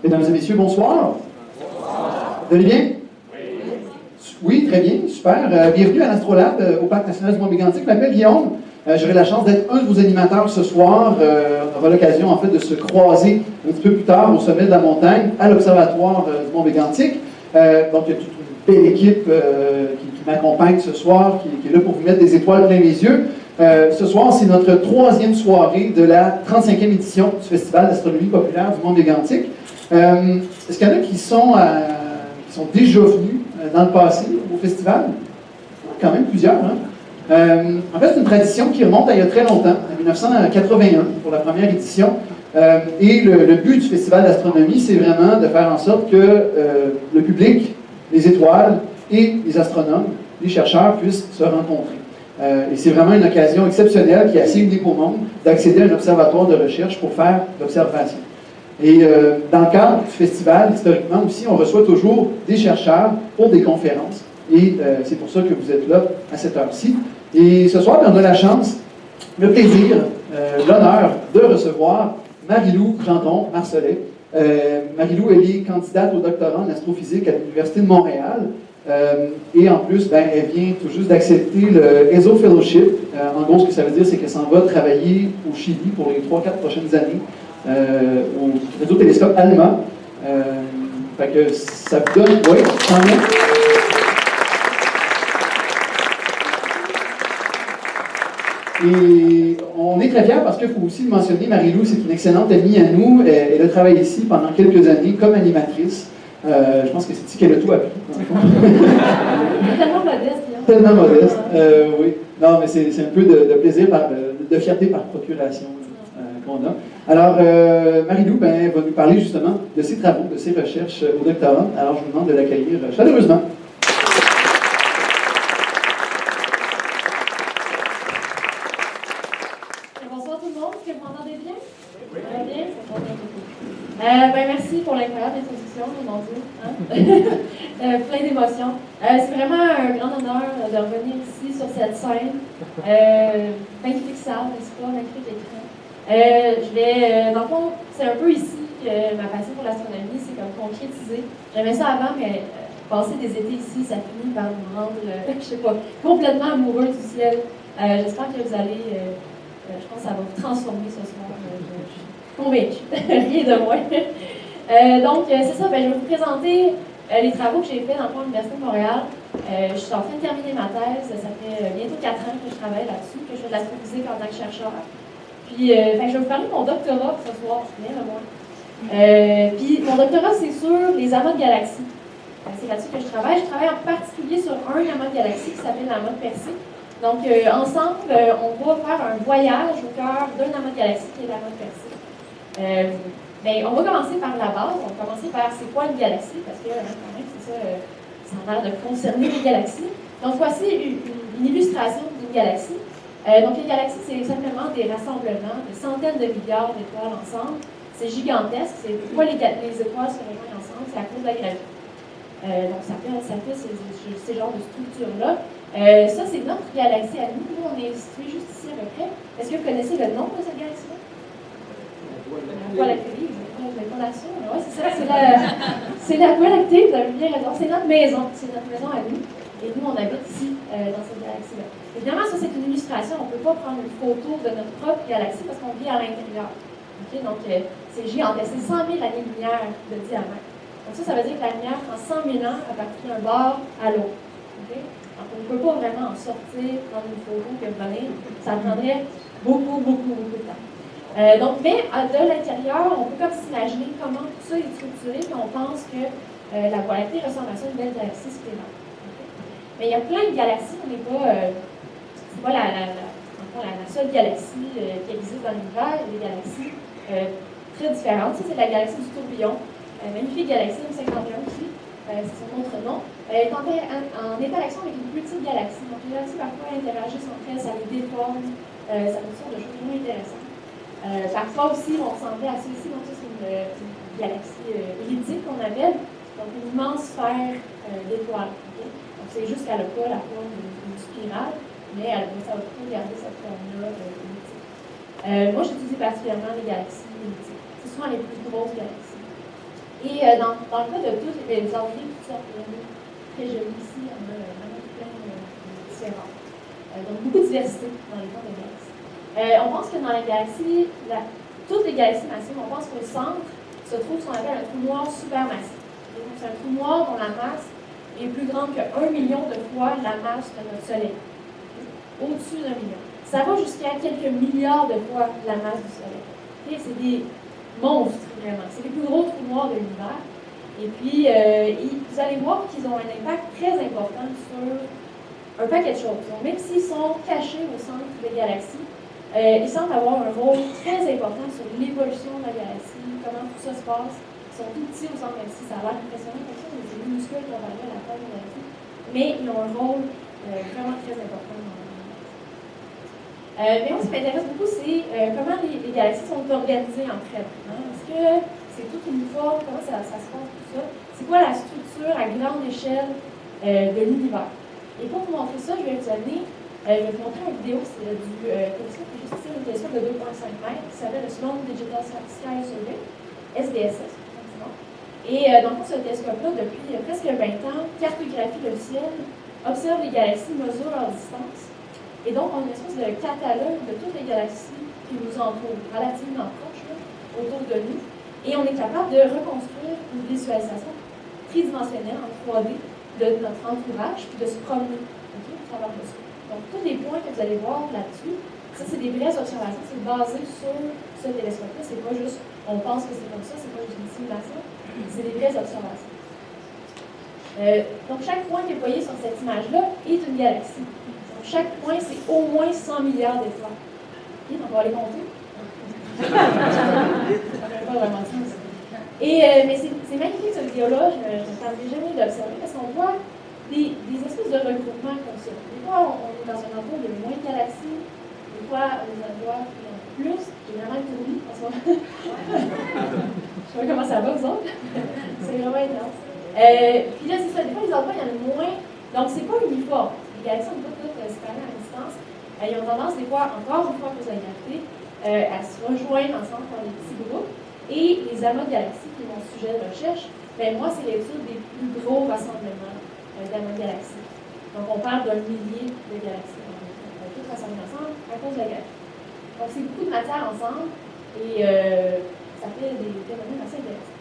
Mesdames et messieurs, bonsoir. Bonsoir. Vous allez bien? Oui, très bien, super. Bienvenue à l'Astrolabe au Parc national du Mont-Mégantic. Je m'appelle Guillaume. J'aurai la chance d'être un de vos animateurs ce soir. On aura l'occasion en fait de se croiser un petit peu plus tard au sommet de la montagne, à l'Observatoire du Mont-Mégantic. Donc, il y a toute une belle équipe qui m'accompagne ce soir, qui est là pour vous mettre des étoiles plein les yeux. Ce soir, c'est notre troisième soirée de la 35e édition du Festival d'astronomie populaire du Mont-Mégantic. Est-ce qu'il y en a qui sont déjà venus dans le passé au festival? Quand même plusieurs, hein? En fait, c'est une tradition qui remonte à il y a très longtemps, en 1981, pour la première édition. Et le but du Festival d'astronomie, c'est vraiment de faire en sorte que le public, les étoiles et les astronomes, les chercheurs puissent se rencontrer. Et c'est vraiment une occasion exceptionnelle qui est assez unique au monde d'accéder à un observatoire de recherche pour faire l'observation. Et dans le cadre du festival, historiquement aussi, on reçoit toujours des chercheurs pour des conférences. Et c'est pour ça que vous êtes là à cette heure-ci. Et ce soir, on a la chance, le plaisir, l'honneur de recevoir Marie-Lou Grandon-Marcelet. Marie-Lou, elle est candidate au doctorat en astrophysique à l'Université de Montréal. Et en plus, elle vient tout juste d'accepter le ESO Fellowship. En gros, ce que ça veut dire, c'est qu'elle s'en va travailler au Chili pour les 3-4 prochaines années au radiotélescope allemand. Fait que ça vous donne... Oui, tant mieux. Et on est très fiers parce qu'il faut aussi le mentionner, Marie-Lou, c'est une excellente amie à nous. Elle a travaillé ici pendant quelques années comme animatrice. Je pense que c'est ici qu'elle a tout appris. Tellement modeste. Tellement modeste, oui. Non, mais c'est un peu de plaisir, de fierté par procuration qu'on a. Alors, Marie-Lou va nous parler justement de ses travaux, de ses recherches au doctorat. Alors, je vous demande de l'accueillir chaleureusement. Bonsoir tout le monde, est-ce que vous m'entendez bien? Oui. Bien? Merci pour l'incroyable introduction, mon Dieu. Hein? Plein d'émotions. C'est vraiment un grand honneur de revenir ici sur cette scène. Magnifique salle, n'est-ce pas? Magnifique écran. Dans le fond, c'est un peu ici que ma passion pour l'astronomie s'est comme concrétisée. J'aimais ça avant, mais passer des étés ici, ça finit par me rendre, je sais pas, complètement amoureux du ciel. J'espère que vous allez, je pense que ça va vous transformer ce soir. Je suis convaincue, rien de moins. Donc, c'est ça, je vais vous présenter les travaux que j'ai faits dans le l'Université de Montréal. Je suis en train de terminer ma thèse, ça fait bientôt 4 ans que je travaille là-dessus, que je fais de l'astrophysique en tant que chercheur. Puis, je vais vous parler de mon doctorat ce soir, bien le moins. Puis, mon doctorat, c'est sur les amas de galaxies. C'est là-dessus que je travaille. Je travaille en particulier sur un amas de galaxies qui s'appelle l'amas de Persée. Donc, ensemble, on va faire un voyage au cœur d'un amas de galaxies qui est l'amas de Persée. On va commencer par la base. On va commencer par c'est quoi une galaxie, parce que quand même, c'est ça, ça a l'air de concerner les galaxies. Donc, voici une illustration d'une galaxie. Donc, les galaxies, c'est simplement des rassemblements de centaines de milliards d'étoiles ensemble. C'est gigantesque. C'est pourquoi les étoiles se rejoignent ensemble, c'est à cause de la gravité. Donc, ça fait ces genres de structures-là. Ça, c'est notre galaxie à nous. Nous, on est situé juste ici à peu près. Est-ce que vous connaissez le nom de cette galaxie-là? La Voie lactée, ouais, c'est ça, c'est la Voie lactée, vous avez bien raison. C'est notre maison à nous. Et nous, on habite ici, dans cette galaxie-là. Évidemment, ça, c'est une illustration. On ne peut pas prendre une photo de notre propre galaxie parce qu'on vit à l'intérieur. Okay? Donc, c'est gigantesque. C'est 100 000 années-lumière de diamètre. Donc, ça veut dire que la lumière prend 100 000 ans à partir d'un bord à l'autre. Okay? Donc, on ne peut pas vraiment en sortir dans une photo que vous donnez. Ça prendrait beaucoup de temps. Mais de l'intérieur, on peut comme s'imaginer comment tout ça est structuré, puis on pense que la Voie lactée ressemble à ça, une belle galaxie spirale. Okay? Mais il y a plein de galaxies, on n'est pas, c'est pas la seule galaxie qui existe dans l'univers. Il y a des galaxies très différentes. Ça, c'est la galaxie du tourbillon. Magnifique galaxie, M51 aussi, c'est son autre nom. Elle est en interaction avec une petite galaxie. Donc, les galaxies, parfois, interagissent entre elles, ça les déforme, ça fait toutes sortes de choses vraiment intéressantes. Parfois aussi, vont ressembler à celle-ci. Donc, ça, c'est une galaxie elliptique qu'on appelle. Donc, une immense sphère d'étoiles. Okay? Donc, c'est juste qu'elle n'a pas la forme d'une spirale, mais ça va plutôt garder cette forme-là elliptique. Moi, j'étudie particulièrement les galaxies elliptiques. C'est souvent les plus grosses galaxies. Et dans le cas de tous, vous en voyez toutes sortes de très jolies ici, on a vraiment plein différents. Donc beaucoup de diversité dans les formes de galaxies. On pense que dans les galaxies, toutes les galaxies massives, on pense qu'au centre se trouve ce qu'on appelle un trou noir supermassif. Donc c'est un trou noir dont la masse est plus grande que 1 million de fois la masse de notre Soleil. Au-dessus d'1 million. Ça va jusqu'à quelques milliards de fois la masse du Soleil. C'est des monstres, vraiment. C'est les plus gros trous noirs de l'univers. Et puis, vous allez voir qu'ils ont un impact très important sur un paquet de choses. Donc, même s'ils sont cachés au centre des galaxies, ils semblent avoir un rôle très important sur l'évolution de la galaxie, comment tout ça se passe. Ils sont tout petits au centre, même si ça a l'air impressionnant comme ça, mais c'est minuscule comparé à la taille de la galaxie. Mais ils ont un rôle vraiment très important dans la galaxie. Mais moi, ce qui m'intéresse beaucoup, c'est comment les galaxies sont organisées entre elles. Hein? Est-ce que c'est tout uniforme? Comment ça se passe, tout ça? C'est quoi la structure à grande échelle de l'univers? Et pour vous montrer ça, je vais vous amener, je vais vous montrer une vidéo, c'est du télescope que j'ai sorti, un télescope de 2,5 mètres qui s'appelle le Sloan Digital Sky Survey, SDSS. Et dans le fond, ce télescope-là, depuis presque 20 ans, cartographie le ciel, observe les galaxies, mesure leur distance. Et donc, on a une espèce de catalogue de toutes les galaxies qui nous entourent, relativement proches, là, autour de nous. Et on est capable de reconstruire une visualisation tridimensionnelle en 3D de notre entourage, puis de se promener au travers de ça. Donc, tous les points que vous allez voir là-dessus, ça, c'est des vraies observations, c'est basé sur ce télescope-là. C'est pas juste, on pense que c'est comme ça, c'est pas juste une simulation, c'est des vraies observations. Donc, chaque point que vous voyez sur cette image-là est une galaxie. Donc, chaque point, c'est au moins 100 milliards d'étoiles. OK, donc on va les compter. Pas vraiment ça. Mais c'est magnifique cette vidéo-là, je ne m'attendais jamais d'observer parce qu'on voit des espèces de regroupements comme ça. Des fois, on est dans un endroit où il y a moins de galaxies, des fois, on est dans un endroit où il y en a plus. J'ai vraiment une tournée en ce moment. Je sais pas comment ça va, vous autres. C'est vraiment intense. Puis là, c'est ça, des fois, les endroits, il y en a moins. Donc, c'est pas uniforme. Les galaxies, on peut toutes séparer à distance. Ils ont tendance, des fois, encore une fois, à cause de la gravité, à se rejoindre ensemble par des petits groupes. Et les amas de galaxies, qui est mon sujet de recherche, ben moi, c'est l'étude des plus gros rassemblements d'amas de galaxies. Donc, on parle d'un millier de galaxies. Toutes rassemblées ensemble à cause de la gravité. Donc, c'est beaucoup de matière ensemble et ça fait des phénomènes assez intéressants.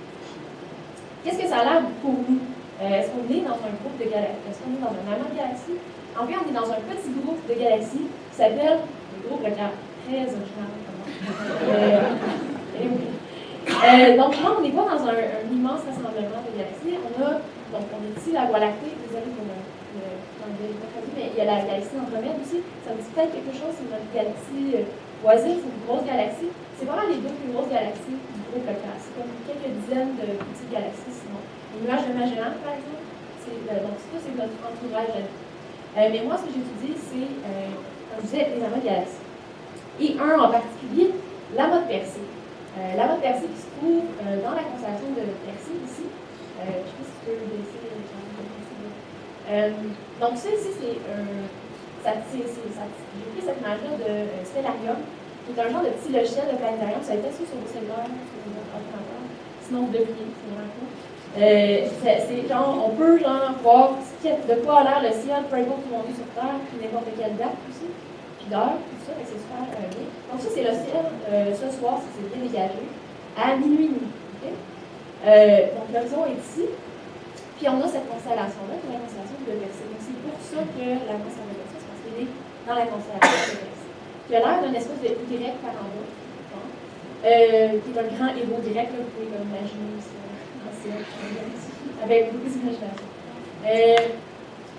Qu'est-ce que ça a l'air pour nous? Est-ce qu'on est dans un groupe de galaxies? Est-ce qu'on est dans un amas de galaxies? En fait, on est dans un petit groupe de galaxies qui s'appelle le groupe Leclerc. Très original. Donc là, on n'est pas dans un immense rassemblement de galaxies. Donc on est ici la Voie lactée, désolé pour mais il y a la galaxie Andromède aussi. Ça me dit peut-être quelque chose, c'est notre galaxie voisine, c'est une grosse galaxie. C'est vraiment les deux plus grosses galaxies du groupe Leclerc. C'est comme quelques dizaines de petites galaxies sinon. Les nuages de Magellan, par exemple, donc ça, c'est notre entourage. Mais moi, ce que j'étudie, c'est, comme je disais, les amas de galaxies. Et un en particulier, l'amas de Persée. L'amas de Persée qui se trouve dans la constellation de Persée, ici. Je ne sais pas si tu peux laisser donc ça, ici, j'ai pris cette image-là de Stellarium, qui est un genre de petit logiciel de planétarium. Ça a été assis sur vos cellulaires, sur votre ordinateur. Sinon, vous devriez, c'est vraiment cool. C'est genre, on peut genre voir de quoi a l'air le ciel, peu importe où on est sur Terre, puis n'importe quelle date aussi, puis d'heure, tout ça, c'est super bien. Donc ça, c'est le ciel, ce soir, ça s'est bien dégagé, à minuit. Okay? Donc l'horizon est ici, puis on a cette constellation-là, qui est la constellation de Persée. Donc c'est pour ça que la constellation de Persée, c'est parce qu'elle est dans la constellation de Persée. Qui a l'air d'une espèce de Y par en bas, qui est un grand héros grec, là, vous pouvez l'imaginer aussi. Avec beaucoup d'imagination.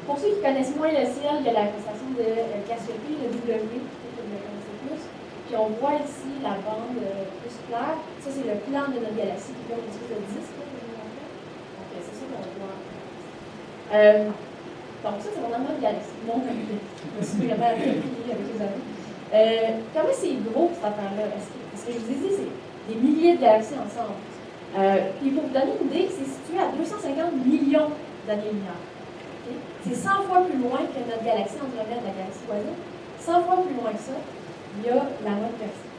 Pour ceux qui connaissent moins le ciel, il y a la constellation de Cassiopée, le W, que vous le connaissez plus. Puis on voit ici la bande plus claire. Ça, c'est le plan de notre galaxie qui est une espèce de disque. Donc, c'est ça qu'on voit. Donc, ça, c'est mon amas de galaxie. Non, je me suis vraiment appris avec les amis. Comment c'est gros, cette affaire-là? Parce que je vous ai dit, c'est des milliers de galaxies ensemble. Puis pour vous donner une idée, c'est situé à 250 millions d'années-lumière. Okay? C'est 100 fois plus loin que notre galaxie Andromède, la galaxie voisine. 100 fois plus loin que ça, il y a l'amas de Persée.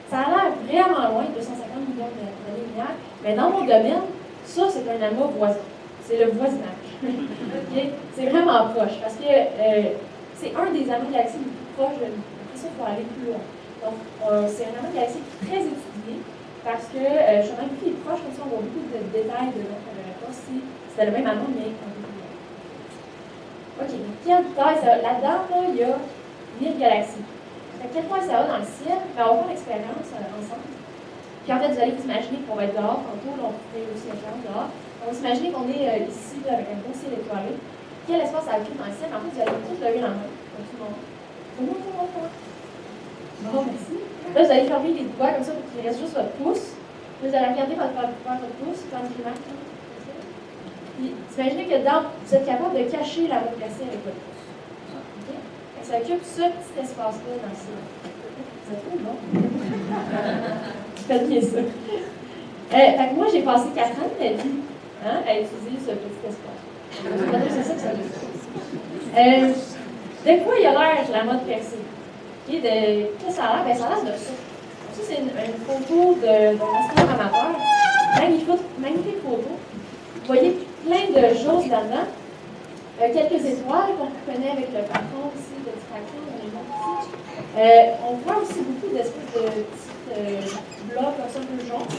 Ça a l'air vraiment loin, 250 millions d'années-lumière, mais dans mon domaine, Ça, c'est un amas voisin. C'est le voisinage. Okay? C'est vraiment proche parce que c'est un des amas de galaxies les plus proches de nous. Après ça, il faut aller plus loin. Donc, c'est un amas de galaxies très étudié parce que justement, vu qu'il est proche, comme ça, on voit beaucoup de détails de notre pas si c'était le même amas, mais un peu plus loin. OK, donc quelle taille ça a? Là-dedans, là, il y a 1000 galaxies. Fait quelle taille ça a dans le ciel? Ben, on va faire l'expérience ensemble. Puis en fait, vous allez vous imaginer qu'on va être dehors tantôt, là, on fait aussi l'expérience dehors. On va s'imaginer qu'on est ici, là, avec un beau ciel étoilé. Quel espace ça occupe dans le ciel? En fait, vous allez tous lever la main, comme tout le monde. Bon, merci. Là, vous allez fermer les doigts comme ça pour qu'il reste juste votre pouce. Là, vous allez regarder votre pouce, comme je marque. Puis, imaginez que dedans, vous êtes capable de cacher la main glacée avec votre pouce. Okay? Ça occupe ce petit espace-là dans le ciel. Vous êtes trop bon. Faites bien ça. Fait que moi, j'ai passé 4 ans de ma vie à utiliser ce petit espace. C'est ça que ça veut dire. De quoi il a l'air la mode percée? Okay, qu'est-ce que ça a l'air? Ben, ça a l'air de ça. Ça, c'est une photo d'un astronaute amateur. Magnifique photo. Vous voyez plein de choses là-dedans. Quelques étoiles qu'on reconnaît avec le plafond ici de diffraction. On voit aussi beaucoup d'espèces de petits blocs comme ça, un peu jaunes.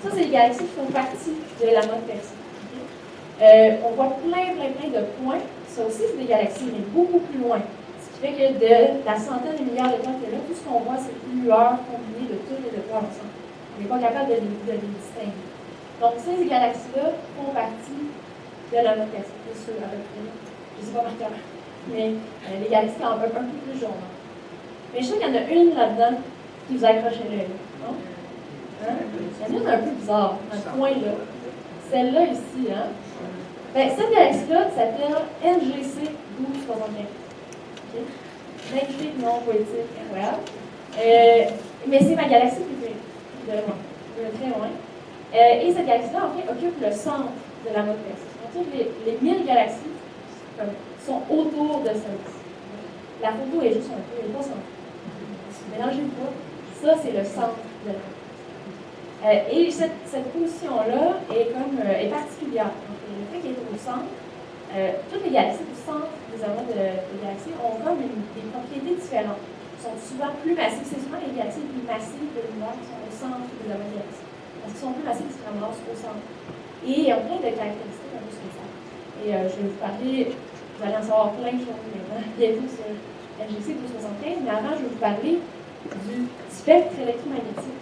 Ça, c'est les galaxies qui font partie de la mode percée. Okay? On voit plein de points. Ça aussi, c'est des galaxies, mais beaucoup plus loin. Ce qui fait que de la centaine de milliards d'étoiles que là, tout ce qu'on voit, c'est une lueur combinée de toutes les étoiles ensemble. On n'est pas capable de les distinguer. Donc, ces galaxies-là font partie de la mode percée. C'est sûr, à peu près. Je ne sais pas par cœur. Mais les galaxies sont un peu plus jaunes. Mais je sais qu'il y en a une là-dedans qui vous accroche l'œil. Non? Hein? Il y en a une un peu bizarre, dans ce coin-là. Celle-là ici, hein? Ben, cette galaxie-là s'appelle NGC 1275. Okay? Magnifique nom poétique, incroyable. Mais c'est ma galaxie préférée, de loin, de très loin. Et cette galaxie-là, en fait, occupe le centre de la mode percée. Donc, les 1000 galaxies sont autour de celle-ci. La photo est juste un peu, elle n'est pas centrée. Mélangez-vous pas. Ça, c'est le centre de la mode percée. Et cette position-là est particulière. Donc, le fait qu'elle est au centre, toutes les galaxies du centre des amas de galaxies ont comme des propriétés différentes. Elles sont souvent plus massives. C'est souvent les galaxies les plus massives de l'univers qui sont au centre des amas de galaxies. Parce qu'ils sont plus massives, ils se ramassent au centre. Et il y a plein de caractéristiques un peu spéciales. Et je vais vous parler, vous allez en savoir plein de choses maintenant, bientôt sur NGC 1275, mais avant, je vais vous parler du spectre électromagnétique.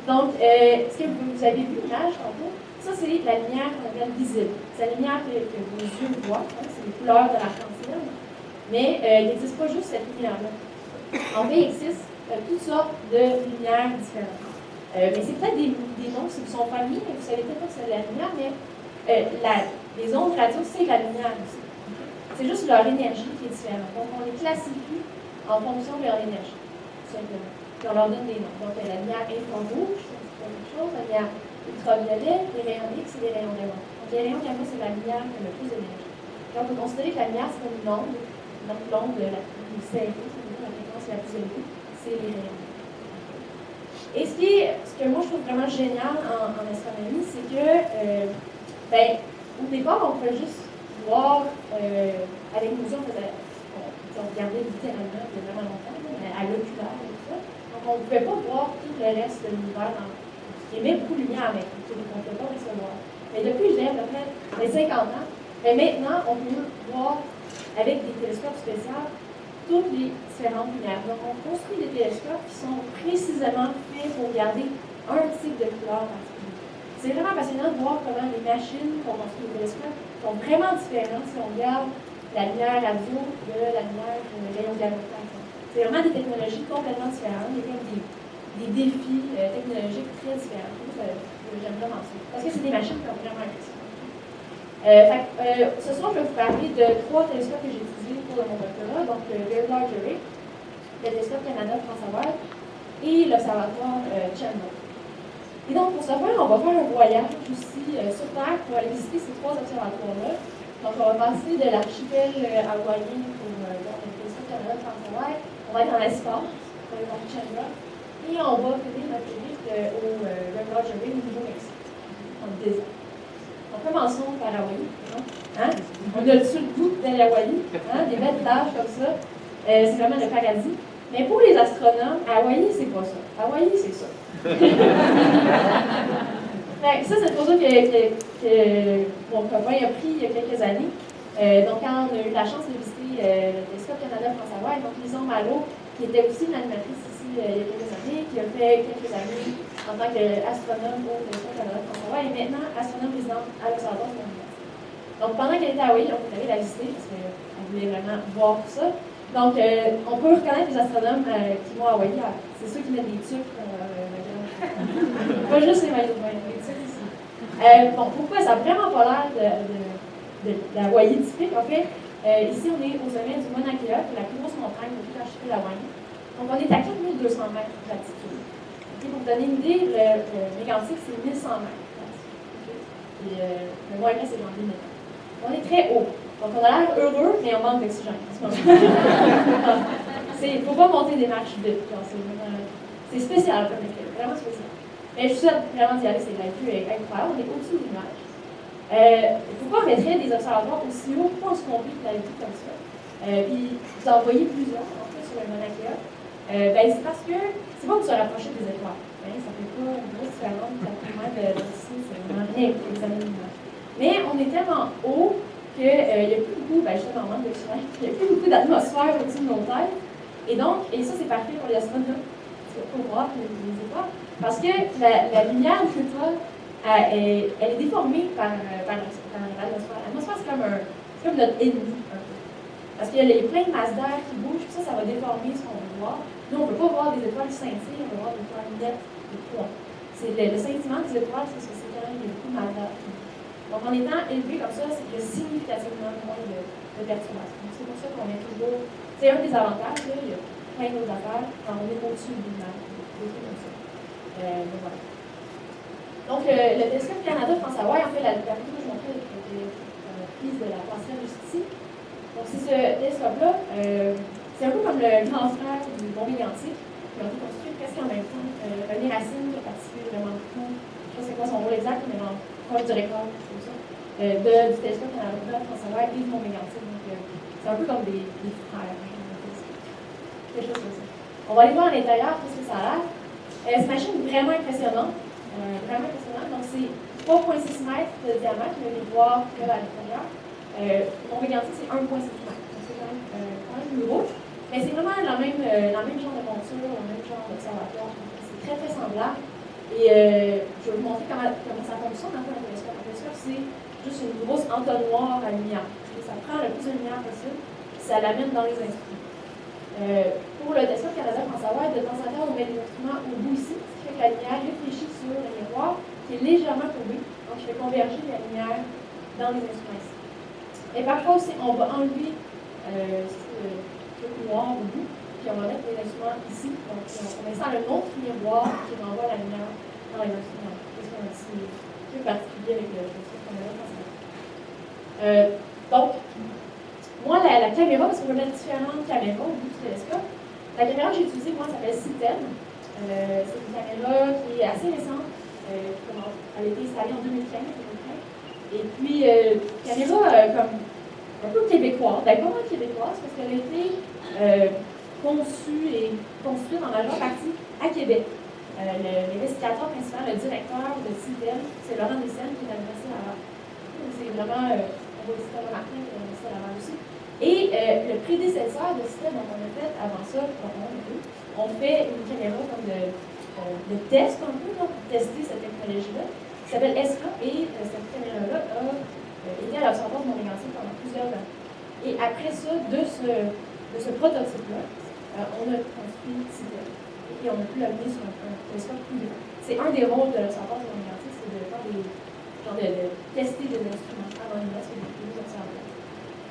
Donc, ce que vous avez vu l'image tantôt, ça c'est la lumière qu'on appelle visible. C'est la lumière que vos yeux voient, hein, c'est les couleurs de l'arc-en-ciel. Mais il n'existe pas juste cette lumière-là. En fait, il existe toutes sortes de lumières différentes. Mais c'est peut-être des noms qui vous sont familiers, mais vous savez peut-être pas que c'est de la lumière, mais les ondes radio, c'est la lumière aussi. C'est juste leur énergie qui est différente. Donc, on les classifie en fonction de leur énergie, tout simplement. Puis on leur donne des noms. Donc, la lumière infrarouge, c'est quelque chose, la lumière ultraviolet, les rayons X et les rayons gamma. Donc, les rayons gamma, c'est la lumière qui a le plus d'énergie. Donc, on peut considérer que la lumière, c'est comme une onde. Donc, l'onde la plus serrée, c'est la fréquence la plus élevée, c'est les rayons gamma. Et ce que moi, je trouve vraiment génial en astronomie, c'est que, au départ, on pouvait juste voir, avec nos yeux, on regardait littéralement de vraiment longtemps, à l'oculaire et tout ça. Donc, on ne pouvait pas voir tout le reste de l'univers qui émet beaucoup de lumière, mais qu'on ne pouvait pas recevoir. Mais depuis, je dirais, à peu près 50 ans, maintenant, on peut voir, avec des télescopes spéciaux, toutes les différentes lumières. Donc, on construit des télescopes qui sont précisément faits pour regarder un type de couleur particulier. C'est vraiment passionnant de voir comment les machines qu'on construit des télescopes sont vraiment différentes si on regarde la lumière radio de la lumière rayon gamma, par exemple. C'est vraiment des technologies complètement différentes. Il y a comme des défis technologiques très différents. J'aime vraiment ça. Parce que c'est des machines qui ont vraiment impressionnant. Ce soir, je vais vous parler de 3 télescopes que j'ai utilisés pour mon doctorat, donc le Very Large Array, le télescope Canada France-Hawaii et l'observatoire Chandler. Et donc, pour ce faire, on va faire un voyage aussi sur Terre pour aller visiter ces 3 observatoires-là. Donc, on va passer de l'archipel hawaïen pour le télescope Canada France-Hawaii. On va être dans l'espace, pour aller voir Chandler, et on va finir notre visite au Very Large Array au Nouveau-Mexique, en désert. commençons par Hawaï. Hein? On a-tu le goût d'aller à Hawaï? Hein? Des belles plages comme ça. C'est vraiment le paradis. Mais pour les astronomes, Hawaï, c'est pas ça. Hawaï, c'est ça. Ça, c'est pour ça que mon copain a pris il y a quelques années. Donc, quand on a eu la chance de visiter le Télescope Canada-France-Hawaï, donc Lison Malo, qui était aussi une animatrice ici il y a quelques années, qui a fait quelques années en tant qu'astronome au Télescope Canada-France-Hawaï, et maintenant astronome résidente à l'Observatoire de l'Université. Donc, pendant qu'elle était à Hawaï, on est allé la visiter parce qu'on voulait vraiment voir tout ça. Donc, on peut reconnaître les astronomes qui vont à Hawaï. C'est ceux qui mettent des tubes dans leur background. Pas juste les maillots de bain, les tubes ici. Bon, pourquoi ça n'a vraiment pas l'air de Hawaï typique? En fait, ici, on est au sommet du Mauna Kea, qui est la plus grosse montagne de toute l'archipel hawaïen. Donc, on est à 4200 mètres d'altitude. Pour vous donner une idée, le mégantique, c'est 1100 mètres d'altitude. Et le Mont Everest, c'est dans 1000 mètres. On est très haut. Donc, on a l'air heureux, mais on manque d'oxygène en ce moment. Il ne faut pas monter des marches vite. C'est spécial, comme effet, vraiment spécial. Mais je suis sûre vraiment d'y aller, c'est la vue est incroyable. On est au-dessus des nuages. Pourquoi on mettrait des observatoires aussi hauts? Pourquoi on se complique la vie comme ça? Puis, vous en voyez plusieurs, en fait, sur le Mauna Kea. C'est parce que c'est pas pour se rapprocher des étoiles. Ça fait pas une grosse différence. Ça permet d'ici, c'est vraiment rien pour examiner l'image. Mais on est tellement haut qu'il n'y a plus beaucoup, justement, en manque d'oxygène, il n'y a plus beaucoup d'atmosphère au-dessus de nos têtes. Et donc, ça c'est parfait pour les astronomes, pour voir les étoiles, parce que la lumière de l'étoile, elle est déformée par l'atmosphère. L'atmosphère, c'est comme notre ennemi, un peu. Parce qu'il y a plein de masses d'air qui bougent, puis ça va déformer ce qu'on veut voir. Nous, on ne peut pas voir des étoiles scintiller, on va voir des étoiles nettes, des points. Le scintillement des étoiles, c'est parce que c'est quand même, il y a beaucoup de masse d'air. Donc, en étant élevé comme ça, c'est qu'il y a significativement moins de perturbations. C'est pour ça qu'on est toujours. C'est un des avantages, là, il y a plein d'autres affaires quand on est au-dessus du nuage, des trucs comme ça. Voilà. Donc, le Télescope Canada-France-Hawaï, en fait, la photo que je montrais était prise de la passerelle Justitie. Donc, c'est ce télescope-là, c'est un peu comme le grand frère du Mont Mégantic, qui ont été construits presque en même temps. René Racine a participé vraiment beaucoup. Je ne sais pas c'est quoi son rôle exact, mais proche du record, comme ça, du Télescope Canada-France-Hawaï et du Mont Mégantic. Donc, c'est un peu comme des frères. Quelque chose comme ça. On va aller voir à l'intérieur, qu'est-ce que ça a l'air. C'est une machine vraiment impressionnante. Donc, c'est 3,6 mètres de diamètre, le miroir qu'il y a à l'intérieur. Mon Mégantic, c'est 1,6 mètres. Donc, c'est quand même gros. Mais c'est vraiment la même genre de monture, le même genre d'observatoire. C'est très, très semblable. Et je vais vous montrer comment ça fonctionne un peu un télescope. Un télescope, c'est juste une grosse entonnoir à lumière. Ça prend le plus de lumière possible, puis ça l'amène dans les instruments. Pour le télescope Canada-France-Hawaï, de temps en temps, on met les instruments au bout ici, ce qui fait que la lumière réfléchit sur le miroir, qui est légèrement courbé, donc je fais converger la lumière dans les instruments ici. Et parfois aussi, on va enlever ce truc noir au bout, puis on va mettre les instruments ici. Donc, on installe un autre miroir qui renvoie la lumière dans les instruments. C'est un petit truc particulier avec le télescope Canada-France-Hawaï. Donc, moi, la caméra, parce qu'on peut mettre différentes caméras au bout du télescope, la caméra que j'ai utilisée, moi, s'appelle Citel. C'est une caméra qui est assez récente. Elle a été installée en 2015. Et puis, caméra comme un peu québécoise. Ben, comment québécoise? Parce qu'elle a été conçue et construite en majeure partie à Québec. L'investigateur principal, le directeur de Citel, c'est Laurent Dessen, qui est à l'Université Laval. C'est vraiment, on va visiter Laurent Martin, qui est à l'Université Laval aussi. Et le prédécesseur de Citel, dont on a fait avant ça, on fait une caméra comme de test un peu, pour tester cette technologie-là, qui s'appelle ESCA, et cette caméra-là a été à l'Observatoire de Mont Mégantic pendant plusieurs années. Et après ça, de ce prototype-là, on a construit Citel. Et on a pu l'amener sur un télescope plus grand. C'est un des rôles de l'Observatoire de Mont Mégantic, c'est de faire de tester des instruments avant de mettre sur les observatoires.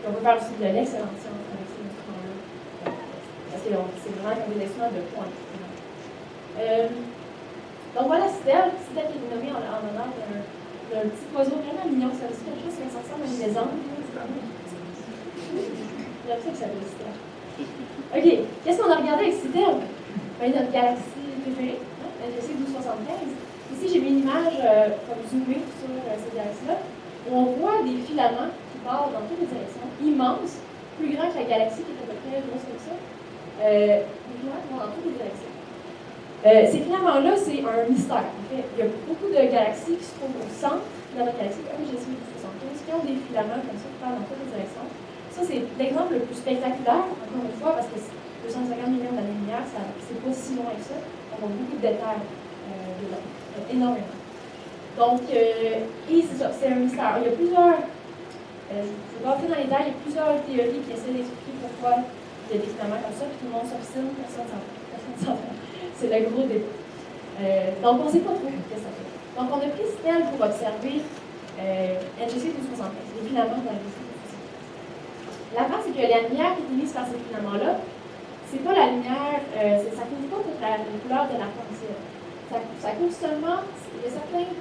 On peut faire aussi de l'excellente science avec ces instruments-là. Parce que c'est vraiment comme des instruments de pointe. Donc voilà, Citel qui est nommé en honneur d'un petit oiseau vraiment mignon. Ça veut dire quelque chose qui ressemble à une mésange. J'aime ça que ça s'appelle Citel. OK, qu'est-ce qu'on a regardé avec Citel? Notre galaxie préférée, la galaxie 1275. Ici, j'ai mis une image comme zoomée sur cette galaxie-là. où on voit des filaments qui partent dans toutes les directions, immenses, plus grands que la galaxie qui est à peu près grosse comme ça, plus grands dans toutes les directions. Ces filaments-là, c'est un mystère. En fait, il y a beaucoup de galaxies qui se trouvent au centre de notre galaxie, comme GC 75, qui ont des filaments comme ça qui partent dans toutes les directions. Ça, c'est l'exemple le plus spectaculaire, encore une fois, parce que 250 millions d'années-lumière, c'est pas si loin que ça. On a beaucoup de détails dedans, énormément. Donc, et c'est ça, c'est un mystère. Il y a plusieurs, je vais pas entrer dans les détails, il y a plusieurs théories qui essaient d'expliquer pourquoi il y a des filaments comme ça, puis tout le monde s'obstine, personne ne s'en fait. C'est le gros débat. Donc, on ne sait pas trop ce que ça fait. Donc, on a pris Stell pour observer NGC 1275, les filaments de NGC 1275. L'affaire, c'est que la lumière qui est émise par ces filaments-là, c'est pas la lumière, ça ne couvre pas toute la couleur de l'arc-en-ciel. Ça couvre seulement, il y a certains,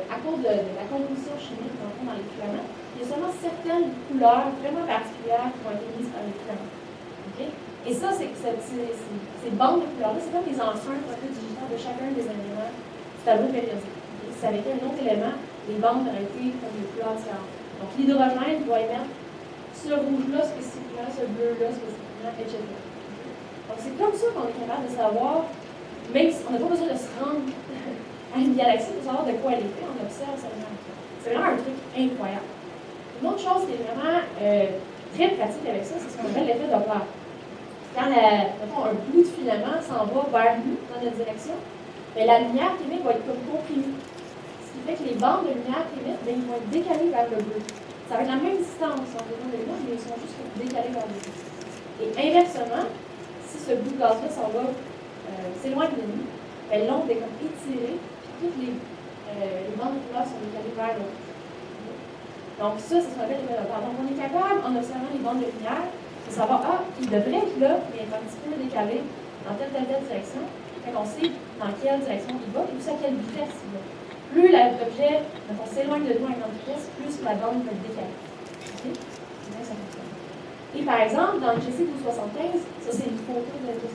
à cause de la composition chimique dans les filaments, il y a seulement certaines couleurs vraiment particulières qui vont être émises par les filaments. Okay? Et ça, ces bandes de couleurs-là, c'est comme les empreintes un peu digitales de chacun des éléments du tableau périodique. Okay? Si ça avait été un autre élément, les bandes auraient été comme des couleurs différentes. Donc l'hydrogène va émettre ce rouge-là spécifiquement, ce bleu-là spécifiquement, etc. Donc c'est comme ça qu'on est capable de savoir, même si on n'a pas besoin de se rendre à une galaxie pour savoir de quoi elle est faite, on observe seulement. C'est vraiment un truc incroyable. Une autre chose qui est vraiment très pratique avec ça, c'est ce qu'on appelle l'effet Doppler. Quand un bout de filament s'en va vers nous, dans notre direction, bien, la lumière qui émet va être comme comprimée. Ce qui fait que les bandes de lumière qui émettent, bien, ils vont être décalées vers le bleu. Ça va être la même distance entre les deux éléments, mais ils sont juste décalés vers le bleu. Et inversement, si ce bout de gaz-là s'en va s'éloigne de nous, bien, l'onde est comme étirée, puis toutes les bandes de couleur sont décalées vers le bleu. Donc ça, c'est ce qu'on appelle l'effet Doppler. Donc on est capable, en observant les bandes de lumière, de savoir, il devrait être là, mais il est un petit peu décalé dans telle direction. Fait qu'on sait dans quelle direction il va, et aussi à quelle vitesse il va. Plus l'objet s'éloigne de nous à une grande vitesse, plus la bande va être décalée. Okay? Ça fonctionne. Et par exemple, dans le GC 1275, ça c'est une photo de GC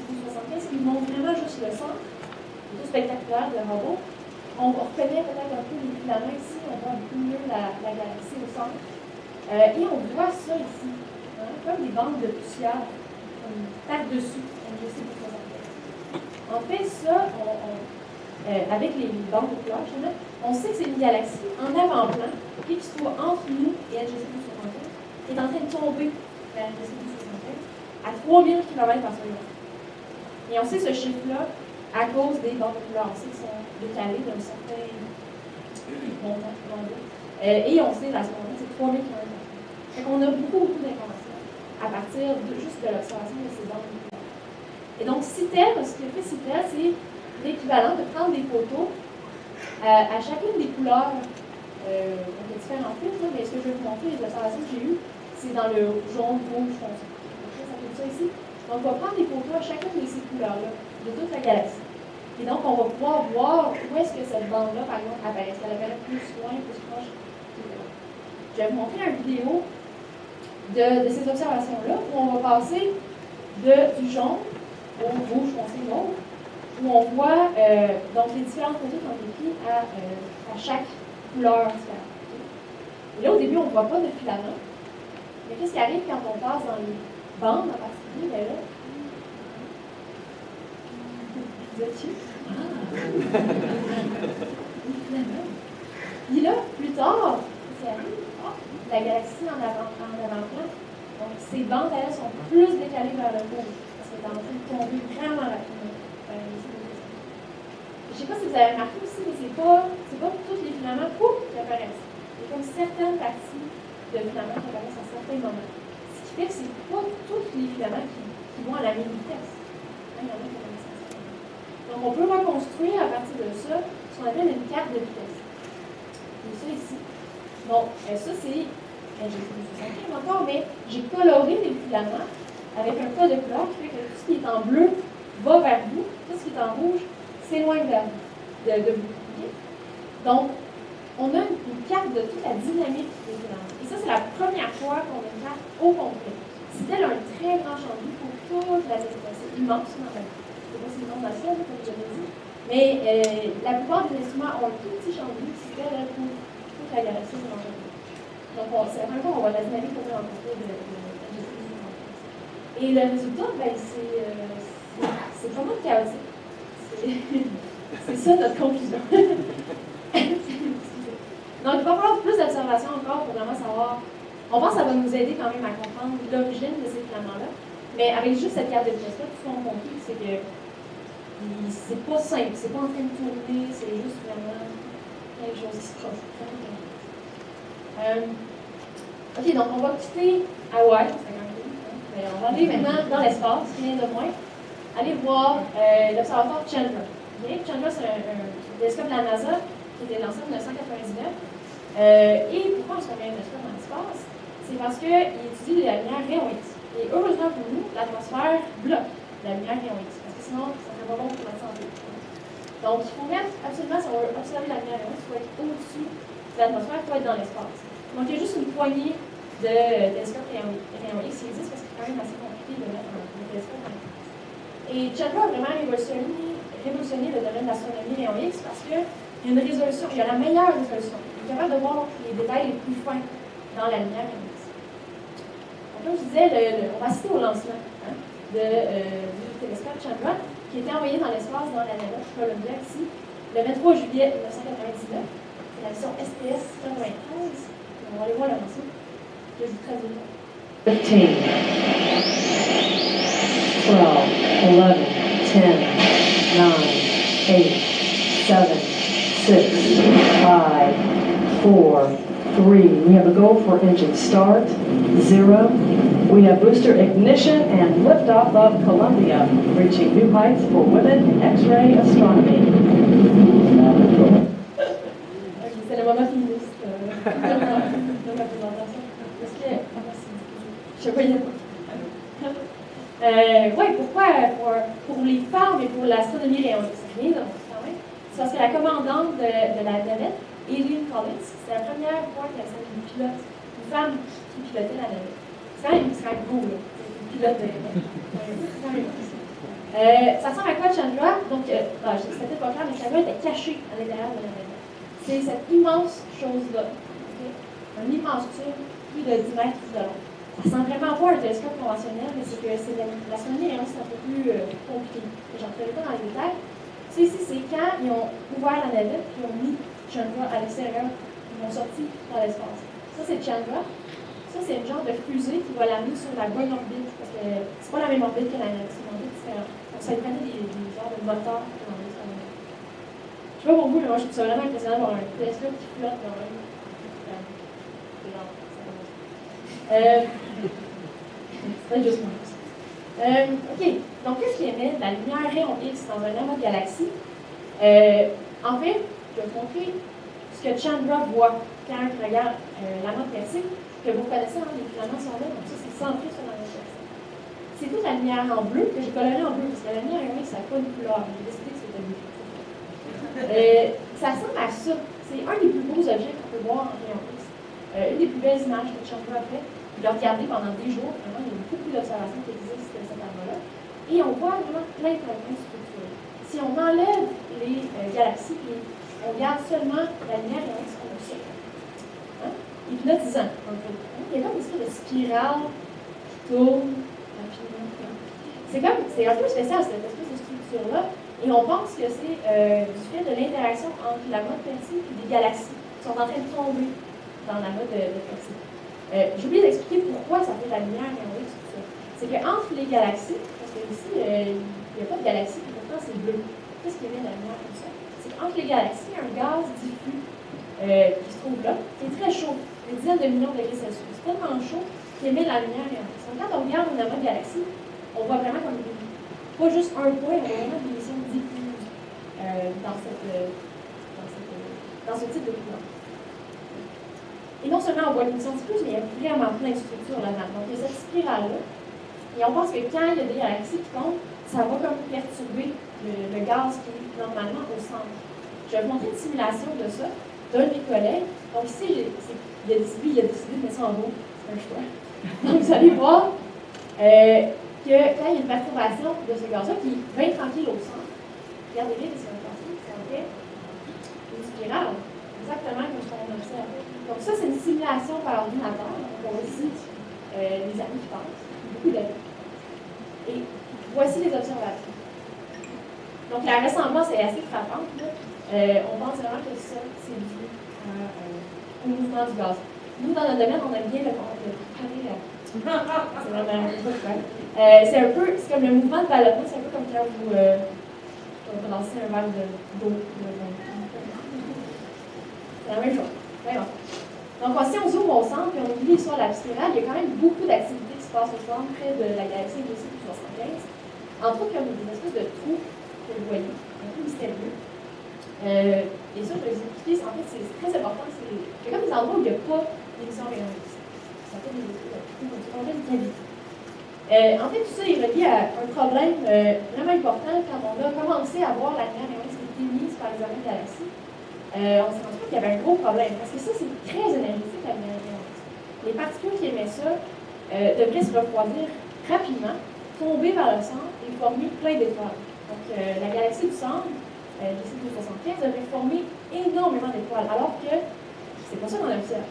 1275 qui montre vraiment juste le centre, photo spectaculaire de robot. On reconnaît peut-être un peu les filaments ici, on voit beaucoup mieux la galaxie au centre. Et on voit ça ici. Comme des bandes de poussière, comme par-dessus NGC 1275. En fait, ça, avec les bandes de couleur, on sait que c'est une galaxie en avant-plan, qui se trouve entre nous et NGC 1275, qui est en train de tomber vers NGC 1275 à 3000 km/s. Et on sait ce chiffre-là à cause des bandes de couleur. On sait qu'ils sont décalés d'un certain montant. Et on sait, à ce moment-là, c'est 3000 km/s. Fait qu'on a beaucoup d'informations à partir juste de l'observation de ces bandes de couleurs. Et donc, CITEL, ce que fait CITEL, c'est l'équivalent de prendre des photos à chacune des couleurs. Donc, il y a différents filtres, mais ce que je vais vous montrer, les observations que j'ai eues, c'est dans le jaune, rouge, foncé. Donc, ça fait ça ici. Donc, on va prendre des photos à chacune de ces couleurs-là, de toute la galaxie. Et donc, on va pouvoir voir où est-ce que cette bande-là, par exemple, apparaît. Est-ce qu'elle apparaît plus loin, plus proche, etc. Je vais vous montrer une vidéo de ces observations-là, où on va passer du jaune au rouge foncé mauve, où on voit donc les différentes photos qui ont été prises à chaque couleur différente. Et là, au début, on ne voit pas de filament. Mais qu'est-ce qui arrive quand on passe dans les bandes en particulier? Bien là, vous êtes dessus? Puis là, plus tard, qu'est-ce qui arrive? La galaxie en avant-plan. Donc, ces bandes, elles, sont plus décalées vers le rouge, parce qu'elle est en train de tomber vraiment rapidement. Je ne sais pas si vous avez remarqué aussi, mais c'est pas tous les filaments qui apparaissent. Il y a comme certaines parties de filaments qui apparaissent à certains moments. Ce qui fait que c'est pas tous les filaments qui vont à la même vitesse. Il y en a qui vont à la. Donc, on peut reconstruire à partir de ça ce qu'on appelle une carte de vitesse. Et ça ici. Bon, ça c'est, j'ai encore, mais j'ai coloré les filaments avec un code de couleur qui fait que tout ce qui est en bleu va vers vous, tout ce qui est en rouge s'éloigne vers vous, de vous. Okay? Donc, on a une carte de toute la dynamique des filaments. Et ça, c'est la première fois qu'on a une carte au complet. C'était un très grand champ de vue pour toute la Terre. C'est immense, en fait. Je ne sais pas si c'est le nom de la chose, comme je l'ai dit. Mais la plupart des instruments ont un tout petit champ de vue, c'est là pour toute la galaxie. Donc, c'est la première fois qu'on voit la dynamique qu'on a rencontrée de et le résultat, ben, c'est vraiment chaotique. C'est ça notre conclusion. Donc, il va falloir plus d'observations encore pour vraiment savoir. On pense que ça va nous aider quand même à comprendre l'origine de ces filaments-là. Mais avec juste cette carte de vitesse-là, tout ce qu'on a compris, c'est que c'est pas simple, c'est pas en train de tourner, c'est juste vraiment quelque chose qui se passe. Ok, donc on va quitter Hawaï, c'est quand même cool, hein? Mais on va aller maintenant dans l'espace, rien de moins. Allez voir l'observatoire Chandra. Okay? Chandra, c'est un télescope de la NASA qui a été lancé en 1999. Et pourquoi on se met un télescope dans l'espace? C'est parce qu'il étudie la lumière rayon X. Et heureusement pour nous, l'atmosphère bloque la lumière rayon X, parce que sinon, ça serait pas bon pour la santé. Donc, il faut mettre absolument, si on veut observer la lumière rayon X, il faut être au-dessus de l'atmosphère, il faut être dans l'espace. Donc, il y a juste une poignée de télescopes rayon X qui existent, parce que c'est quand même assez compliqué de mettre un télescope dans l'espace. Et Chandra a vraiment révolutionné le domaine de l'astronomie rayon X parce qu'il y a une résolution, il y a la meilleure résolution. Il est capable de voir les détails les plus fins dans la lumière rayon X. Donc, comme je disais, on va citer au lancement du télescope Chandra, qui a été envoyé dans l'espace dans la navette Columbia ici, le 23 juillet 1999. C'est la mission STS 93. On va aller voir le lancement. Je vous traduis. 15, 12, 11, 10, 9, 8, 7, 6, 5, 4, 3. We have a go for engine start, 0. We have booster ignition and liftoff of Columbia, reaching new heights for women in X-ray astronomy. C'est le moment féministe de ma présentation. Est-ce que... Je voyais pas. Oui, pourquoi pour les femmes et pour l'astronomie rayon X? C'est rien de quand même. C'est parce que la commandante de la navette, Eileen Collins, c'est la première fois qu'elle s'est une femme qui pilotait la navette. C'est quand même beau, là. Une pilote de navette. C'est quand même ça ressemble à quoi Chandra? Donc, c'était pas clair, mais Chandra était caché à l'intérieur de la navette. C'est cette immense chose-là. Okay? Un immense tube, plus de 10 mètres de long. Ça ressemble vraiment pas à un télescope conventionnel, mais c'est que l'astronomie rayon, c'est un peu plus compliqué. Je n'entrerai pas dans les détails. Ça ici, c'est quand ils ont ouvert la navette et ils ont mis Chandra à l'extérieur. Ils l'ont sorti dans l'espace. Ça, c'est Chandra. Ça, c'est une genre de fusée qui va l'amener sur la bonne orbite. Parce que c'est pas la même orbite que la navette, c'est une orbite différente. Donc, ça lui prenait des genres de moteurs pour l'emmener sur la navette. Je sais pas pour vous, mais moi, je trouve ça vraiment impressionnant d'avoir un télescope qui flotte dans même. C'est juste moi. OK. Donc, qu'est-ce qui émet de la lumière rayon X dans un amas de galaxies? En fait, je vais vous montrer ce que Chandra voit quand il regarde l'amas percé, que vous connaissez, les filaments sont là, donc ça, c'est centré sur l'amas percé. C'est toute la lumière en bleu, que j'ai colorée en bleu, parce que la lumière rayon X, ça n'a pas de couleur. J'ai décidé que c'était bleu. Ça ressemble à ça. C'est un des plus beaux objets qu'on peut voir en rayon X. Une des plus belles images que Chandra a fait. Il l'a regardé pendant des jours. Vraiment, il y a beaucoup d'observations qui existent de cet amas-là. Et on voit vraiment plein de structures. Si on enlève les galaxies et on garde seulement la lumière rayon X comme ça, hypnotisant un peu. Il y a comme une espèce de spirale qui tourne rapidement. C'est un peu spécial cette espèce de structure-là. Et on pense que c'est du fait de l'interaction entre la mode Percy et des galaxies qui sont en train de tomber dans la mode de Percy. J'ai oublié d'expliquer pourquoi ça fait de la lumière rayon X, tout ça. C'est qu'entre les galaxies, parce que ici, il n'y a pas de galaxie, puis pourtant c'est bleu. Qu'est-ce qui émet de la lumière comme ça? C'est qu'entre les galaxies, il y a un gaz diffus qui se trouve là, qui est très chaud, des dizaines de millions de degrés Celsius. C'est tellement chaud qu'il émet de la lumière rayon X. Donc quand on regarde une amas de galaxies, on voit vraiment comme pas juste un point, on voit vraiment des émissions diffuses dans ce type de couleur. Et non seulement on voit une émission diffuse, mais il y a vraiment plein de structures là-dedans. Donc il y a cette spirale-là. Et on pense que quand il y a des galaxies qui tombent, ça va comme perturber le gaz qui est normalement au centre. Je vais vous montrer une simulation de ça d'un de mes collègues. Donc ici, il a décidé de mettre ça en haut. C'est un choix. Donc vous allez voir que quand il y a une perturbation de ce gaz-là qui est bien tranquille au centre, regardez bien ce qui va passer, ça fait une spirale. exactement comme ce qu'on observe. Donc ça, c'est une simulation par ordinateur. Donc on voit ici les années qui passent, beaucoup d'années. Et voici les observations. Donc la ressemblance est assez frappante. On pense vraiment que ça, c'est dû au mouvement du gaz. Nous, dans notre domaine, on aime bien le comparer à... C'est vraiment un truc, c'est comme le mouvement de ballonnement, c'est un peu comme quand vous lancez un verre d'eau. C'est la même chose. Voyons. Donc, si on zoome au centre et on oublie l'histoire de la spirale, il y a quand même beaucoup d'activités qui se passent au centre, près de la galaxie G675. Entre autres, comme des espèces de trous que vous voyez, un peu mystérieux. Et ça, je vais vous expliquer, en fait, c'est très important. C'est comme des endroits où il n'y a pas d'émission rayonnante. Ça fait des espèces de trous, donc on a une cavité. En fait, tout ça est relié à un problème vraiment important quand on a commencé à voir la lumière rayonnante qui était émise par les organes de galaxies. On s'est rendu compte qu'il y avait un gros problème, parce que ça, c'est très énergétique, la lumière rayonnante. Les particules qui émettent ça devraient se refroidir rapidement, tomber vers le centre et former plein d'étoiles. Donc, la galaxie du centre, G675, devrait former énormément d'étoiles, alors que c'est pas ça qu'on observe.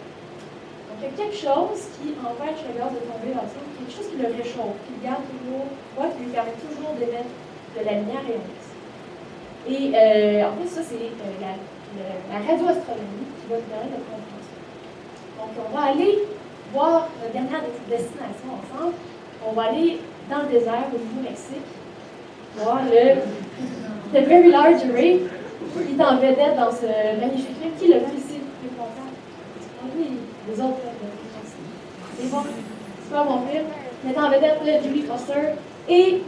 Donc, il y a quelque chose qui empêche le gaz de tomber dans le centre, quelque chose qui le réchauffe, qui le garde toujours froid, qui lui permet toujours d'émettre de la lumière rayonnante. Et en fait, ça, c'est la radioastronomie qui va nous permettre de comprendre ça. Donc, on va aller voir notre dernière destination ensemble. On va aller dans le désert au Nouveau-Mexique, voir le Very Large Array, qui est en vedette dans ce magnifique film. Qui l'a vu ici? Oui, les autres. C'est bon. C'est pas mon film. Mais en vedette le Julie Foster et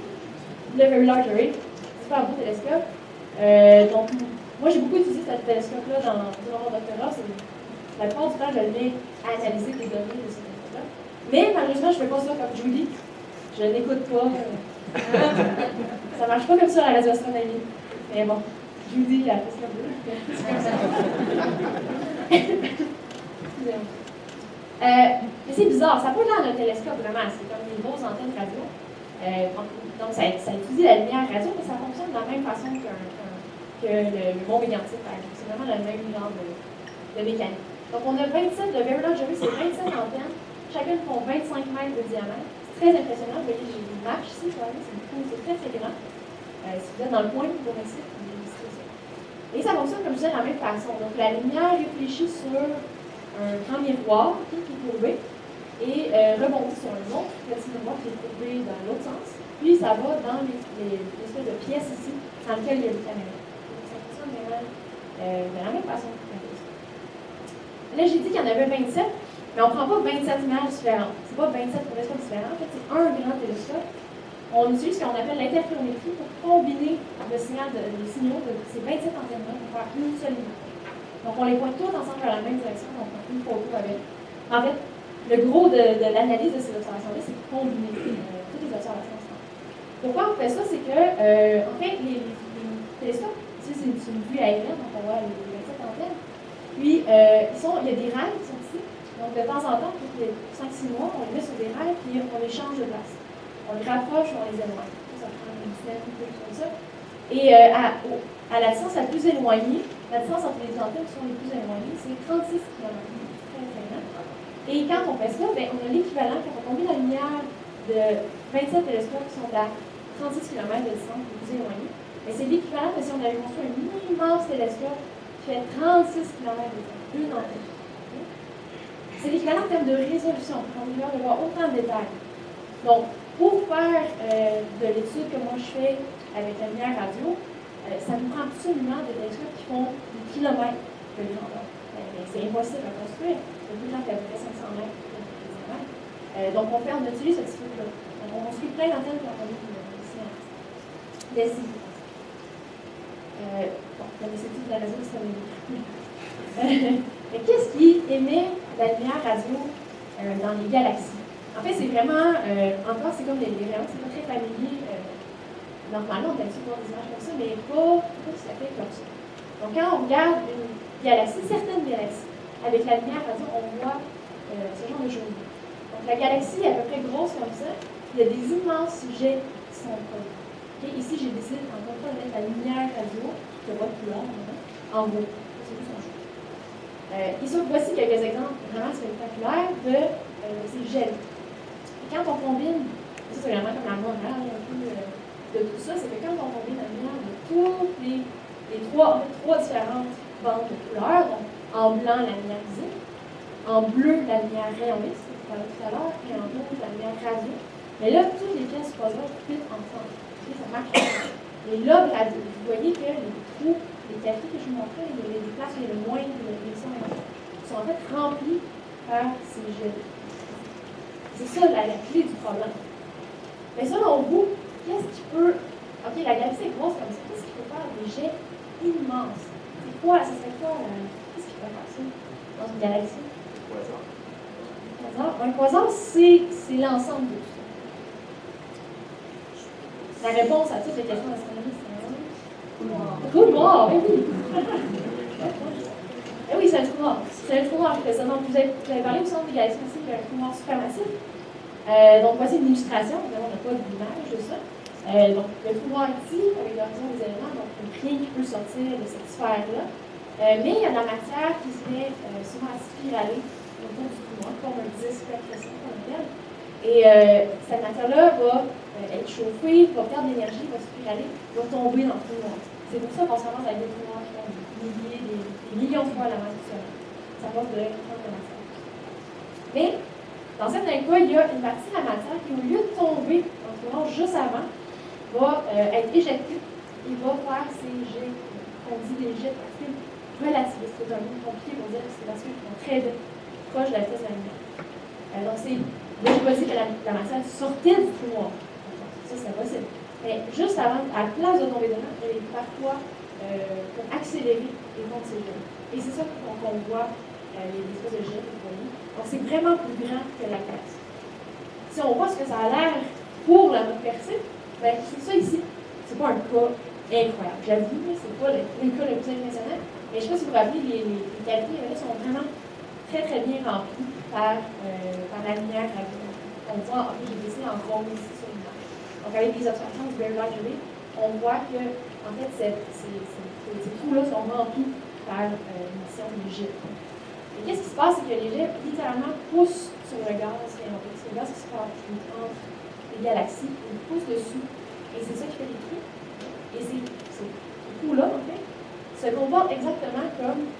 le Very Large Array. Super beau télescope. Donc, moi, j'ai beaucoup utilisé ce télescope-là durant mon doctorat. La plupart du temps, je l'ai à analyser les données de ce télescope-là. Mais malheureusement, je ne fais pas ça comme Julie. Je n'écoute pas. Ça ne marche pas comme ça la radioastronomie. Mais bon, Judy, elle fait ce qu'elle veut. Excusez-moi. Mais c'est bizarre, ça peut l'air d'un télescope vraiment, c'est comme des grosses antennes radio. Donc ça étudie la lumière radio, mais ça fonctionne de la même façon que le mont médiatique, par exemple. C'est vraiment le même genre de mécanique. Donc on a 27, le Very Large Array, c'est 27 antennes, chacune font 25 mètres de diamètre. C'est très impressionnant, vous voyez, j'ai une marche ici, c'est très très grand. Si vous êtes dans le coin, vous Mexique, vous allez visiter ça. Et ça fonctionne comme je disais de la même façon. Donc la lumière réfléchit sur un grand miroir qui est courbé et rebondit sur un autre petit miroir qui est courbé dans l'autre sens. Puis ça va dans l'espèce de pièce ici dans lequel il y a des caméras. Donc ça fonctionne vraiment de la même façon. Là, j'ai dit qu'il y en avait 27, mais on ne prend pas 27 images différentes. Ce n'est pas 27 télescopes différents, en fait, c'est un grand télescope. On utilise ce qu'on appelle l'interférométrie pour combiner le signal les signaux de ces 27 antennes-là pour faire une seule image. Donc, on les pointe tous ensemble vers la même direction, donc on prend une photo avec. En fait, le gros de l'analyse de ces observations-là, c'est de combiner toutes les observations ensemble. Pourquoi on fait ça? C'est que, en fait, les télescopes, c'est une vue aérienne, donc on voit les 27 antennes. Puis, il y a des rails qui sont ici. Donc, de temps en temps, tous les 5-6 mois, on les met sur des rails, puis on les change de place. On les rapproche, on les éloigne. Ça prend une dizaine de minutes comme ça. Et à la distance la plus éloignée, la distance entre les antennes qui sont les plus éloignées, c'est 36 km. Très, très grand. Et quand on fait ça, on a l'équivalent, quand on combine la lumière de 27 télescopes qui sont à 36 km de distance les plus éloignés, mais c'est l'équivalent que si on avait construit un immense télescope qui fait 36 km de distance, une antenne. C'est l'équivalent en termes de résolution. On est capable de voir autant de détails. Donc, pour faire de l'étude que moi je fais avec la lumière radio, ça nous prend absolument des télescopes qui font des kilomètres de grandeur. C'est impossible à construire. C'est plus grand qu'à peu près 500 mètres. Donc, on utilise ce petit truc-là. On construit plein d'antennes pour envoyer des sciences. Des signes. Bon, la nécessité de la radio, c'est mais qu'est-ce qui émet la lumière radio dans les galaxies? En fait, c'est vraiment, encore, c'est comme les rayons, c'est pas très familier. Normalement, on a l'habitude de voir des images comme ça, mais pas tout à fait comme ça. Donc, quand on regarde une galaxie, certaines galaxies, avec la lumière radio, on voit ce genre de choses. Donc, la galaxie est à peu près grosse comme ça. Il y a des immenses jets qui sont produits. Okay? Ici, j'ai décidé, encore une fois, de mettre la lumière radio, qui n'a pas de couleur, en haut. C'est juste un jeu. Et ça, voici quelques exemples vraiment spectaculaires de ces gels. Et quand on combine, ça c'est vraiment comme la morale un peu de tout ça, c'est que quand on combine la lumière de toutes les trois différentes bandes de couleurs, donc en blanc la lumière visible, en bleu la lumière rayon X, que je parlais tout à l'heure, et en rouge la lumière radio, mais là, toutes les pièces puzzle fit ensemble. Et ça marche. Les lobes radio, vous voyez que les trous, les cafés que je vous montrais, les places où il y a le moins de sont en fait remplis par ces jets. C'est ça la clé du problème. Mais selon vous, qu'est-ce qui peut. Ok, la galaxie est grosse comme ça. Qu'est-ce qui peut faire des jets immenses? C'est quoi? Ça serait quoi? Qu'est-ce qui peut faire ça dans une galaxie? Un quasar, c'est l'ensemble de tout ça. La réponse à toutes les questions d'astronomie, c'est un trou noir. Oui, oui. Eh oui, c'est un trou noir. C'est un trou noir qui fait ça. Donc, vous avez parlé au centre des galaxies aussi d'un trou noir supermassif. Donc, voici une illustration. Évidemment, on n'a pas d'image de ça. Donc, le trou noir ici, avec l'horizon des éléments, donc rien qui peut sortir de cette sphère-là. Mais il y a de la matière qui serait souvent spiralée autour du trou noir, comme un disque accrétion qu'on appelle. Et cette matière-là va être chauffée, va perdre d'énergie, va spiraler, va tomber dans le trou noir. C'est pour ça qu'on se ramasse avec des trous noirs qui font des millions de fois la masse du Soleil. Ça passe de l'électron de matière. Mais, dans certains cas, il y a une partie de la matière qui, au lieu de tomber dans le trou noir juste avant, va être éjectée et va faire ces jets. On dit des jets parce que relativistes. C'est un peu compliqué pour dire que c'est parce qu'ils sont très proches de la vitesse de la lumière. Donc, c'est. Là, je n'ai pas dit que la matière sortait du trou noir. Ça, c'est possible. Mais juste avant, à la place de tomber dedans, elle est parfois pour accélérer les fonds de ces jets. Et c'est ça qu'on voit, les espèces de jets que vous voyez. Donc, c'est vraiment plus grand que la galaxie. Si on voit ce que ça a l'air pour la notre percée, ben, c'est ça ici. C'est pas un cas incroyable. J'avoue, c'est pas le cas le plus impressionnant. Mais je ne sais pas si vous vous rappelez, les cavaliers là sont vraiment très très bien remplis par la lumière radio. On voit, j'ai dessiné en rond ici sur l'image. Donc avec les observations du Very Large Array, on voit que en fait, ces trous-là sont remplis par l'émission des jets. Et qu'est-ce qui se passe, c'est que les jets littéralement poussent sur le gaz qui est en fait. C'est le gaz qui se passe entre les galaxies, ils poussent dessus. Et c'est ça qui fait les trous. Et ces trous-là, en fait, se comportent exactement comme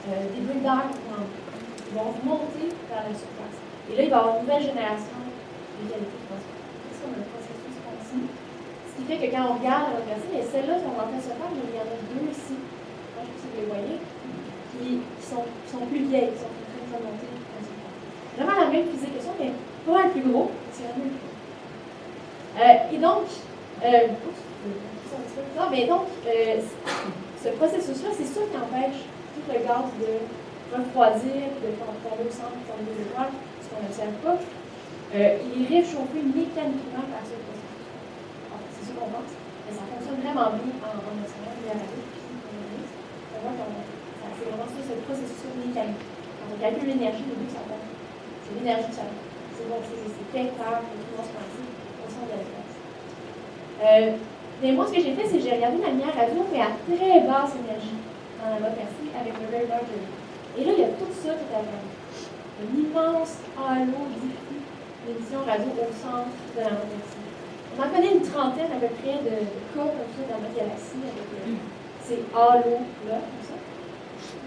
des bulles d'air qui vont monter vers la surface. Et là, il va y avoir une nouvelle génération de qualité qui va se faire. C'est comme un processus continu. Ce qui fait que quand on regarde la voiture, mais celles-là sont en train de se faire, mais il y en a deux ici. Moi, je sais que vous les voyez, qui sont plus vieilles, qui sont en train de monter vers la surface. Vraiment la même physique que ça, mais pas un plus gros, c'est un peu plus gros. Et donc, ce processus-là, c'est ça qui empêche tout le gaz de refroidir, de tomber au centre, de tomber des étoiles, ce qu'on n'observe pas. Il est réchauffé mécaniquement par ce processus. C'est ce qu'on pense, mais ça fonctionne vraiment bien en observant les radars. On voit que c'est vraiment ça, ce processus mécanique. Quand on calcule l'énergie, le but, ça compte. C'est l'énergie que ça compte. C'est bon, c'est fait par le pouvoir quantique au centre de l'espace. Mais moi, ce que j'ai fait, c'est que j'ai regardé la lumière radio, mais à très basse énergie dans la mode percée avec le Very Large Array. Et là, il y a tout ça qui est apparu. Un immense halo diffus d'émissions radio au centre de la mode percée. On en connaît une trentaine à peu près de cas comme ça dans notre galaxie avec ces halos-là, comme ça.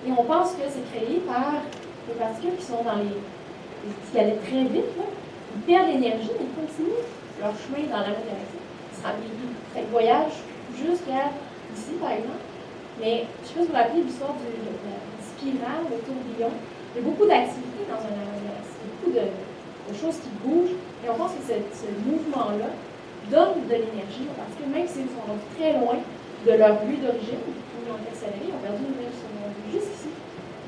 Et on pense que c'est créé par des particules qui sont dans qui allaient très vite, là. Ils perdent l'énergie, mais ils continuent leur chemin dans la mode galaxie. Ils voyagent jusqu'à ici, par exemple. Mais je ne sais pas si vous vous rappelez l'histoire de la spirale, le tourbillon. Il y a beaucoup d'activités dans un galaxie. Il y a beaucoup de choses qui bougent. Et on pense que ce mouvement-là donne de l'énergie aux particules, même s'ils sont rendus très loin de leur lieu d'origine, où ils ont accéléré, ils ont perdu une énergie jusqu'ici.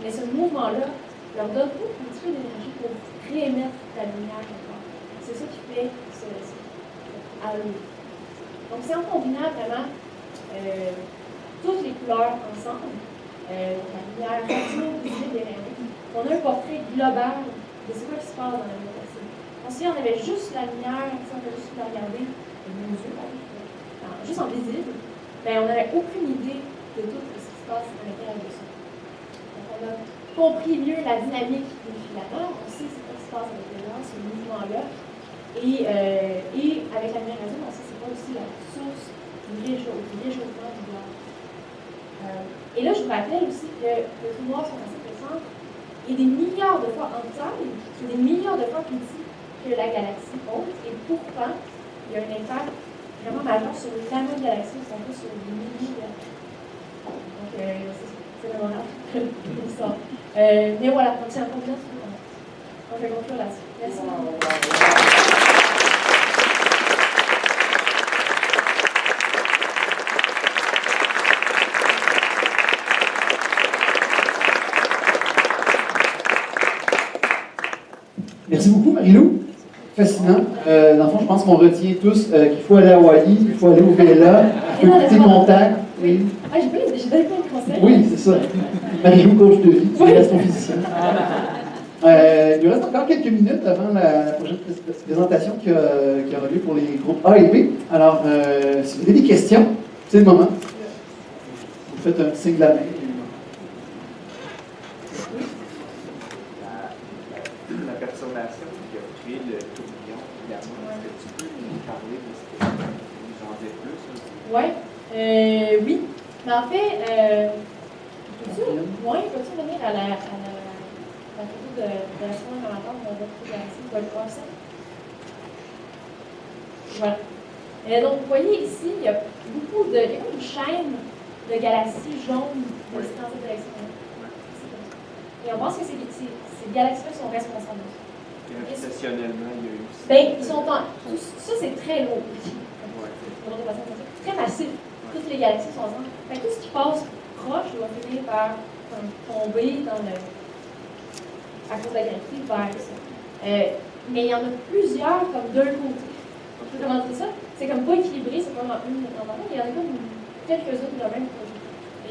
Mais ce mouvement-là leur donne un petit peu d'énergie pour réémettre la lumière encore. C'est ça qui fait ce halo. Donc, c'est en combinant vraiment toutes les couleurs ensemble, la lumière radio, visible et rayons, qu'on a un portrait global de ce qui se passe dans la galaxie. Donc, si on avait juste la lumière, si on avait juste la regarder de nos yeux, juste en visible, ben, on n'aurait aucune idée de tout ce qui se passe à l'intérieur de ça. Donc, on a compris mieux la dynamique des filaments, on sait ce qui se passe avec les gens, ce mouvement-là. Et avec la lumière radio, on sait que c'est pas aussi la source du réchauffement du gaz. Et là, je vous rappelle aussi que les trous noirs sont assez puissants et des milliards de fois en taille, c'est des milliards de fois plus petit que la galaxie haute, et pourtant, il y a un impact vraiment majeur sur les amas de galaxies qui sont plus sur des milliers de galaxies. Donc, c'est mémorable, l'histoire. Mais voilà, donc c'est un peu bien ce qu'on a. On fait conclure là-dessus. Merci. Merci beaucoup, Marie-Lou. Fascinant. Dans le fond, je pense qu'on retient tous qu'il faut aller à Hawaï, qu'il faut aller au Vela, qu'il faut écouter Montagne. Oui. Ah, j'ai donné plein de conseils. Oui, c'est ça. Marie-Lou, coach de vie, tu es astrophysicien. Il nous reste encore quelques minutes avant la prochaine présentation qui aura lieu pour les groupes A et B. Alors, si vous avez des questions, c'est le moment. Vous faites un signe de la main. La perturbation qui a créé le tourbillon, également, est-ce que tu peux nous parler de ce que nous en dire plus? Oui. Mais en fait, peux-tu revenir à la photo de l'astronaute amateur de notre galaxie? Tu vas le voir ça? Voilà. Donc, vous voyez ici, il y a beaucoup de. Il y a comme une chaîne de galaxies jaunes de distance de l'extérieur. Et on pense que ces galaxies-là sont responsables de ça. Gravitationnellement, il y a eu. Bien, ils sont en. Ça, c'est très lourd. Très massif. Toutes les galaxies sont ensemble. Fait que tout ce qui passe proche va finir par tomber dans à cause de la gravité vers ça. Mais il y en a plusieurs comme d'un côté. Je peux comment dire ça? C'est comme pas équilibré, c'est pas dans une dans il y en a comme quelques-unes de même côté.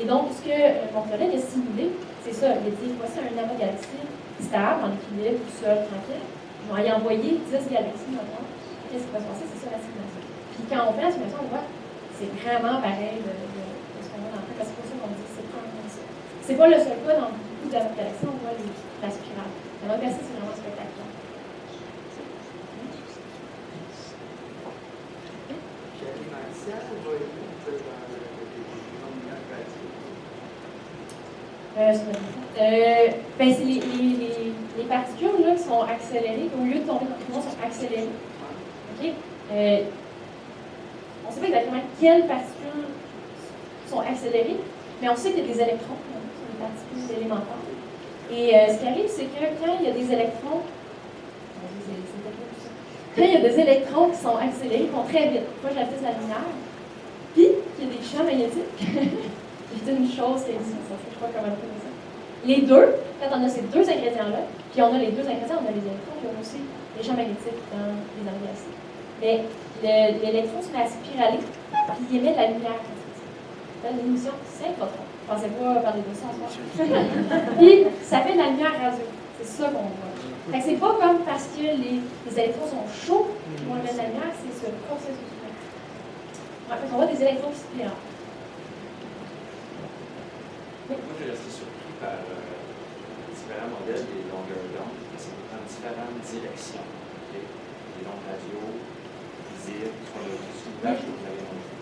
Et donc, ce que mon collègue a simulé, c'est ça. Il a dit voici un amas de galaxies stable, en équilibre, tout seul, tranquille. Je vais y envoyer 10 galaxies maintenant. Qu'est-ce qui va se passer? C'est ça la simulation. Puis quand on fait la simulation, on voit c'est vraiment pareil de ce qu'on voit dans le temps. C'est pour ça qu'on dit que c'est vraiment ça. C'est pas le seul cas dans beaucoup d'amas de galaxies, on voit la spirale. La galaxie, c'est vraiment spectaculaire. Ben c'est les particules là, qui sont accélérées, au lieu de tomber dans le trou noir, sont accélérées. Okay? On ne sait pas exactement quelles particules sont accélérées, mais on sait qu'il y a des électrons, ce sont des particules élémentaires. Et ce qui arrive, c'est que quand il y a des électrons, quand il y a des électrons qui sont accélérés, qui vont très vite, proche de la vitesse de la lumière, puis qu'il y a des champs magnétiques, c'est une chose qui existe, je ne sais pas comment on appelle ça. Les deux, quand on a ces deux ingrédients-là, puis on a les deux ingrédients, on a les électrons, puis on a aussi les champs magnétiques dans les amygdales. Mais l'électron se met à spiraler, puis il émet de la lumière. C'est une émission synchrotron. Je ne pensais pas parler de ça en soi. Puis ça fait de la lumière radio. C'est ça qu'on voit. Fait que c'est pas comme parce que les électrons sont chauds qu'ils vont émettre de la lumière, c'est ce processus-là. En fait, on voit des électrons qui spiralent. Moi, j'ai resté surpris par différents modèles des longueurs d'onde, parce que c'est dans différentes directions. Okay? Les ondes radio, visibles, sur l'image que vous avez montré.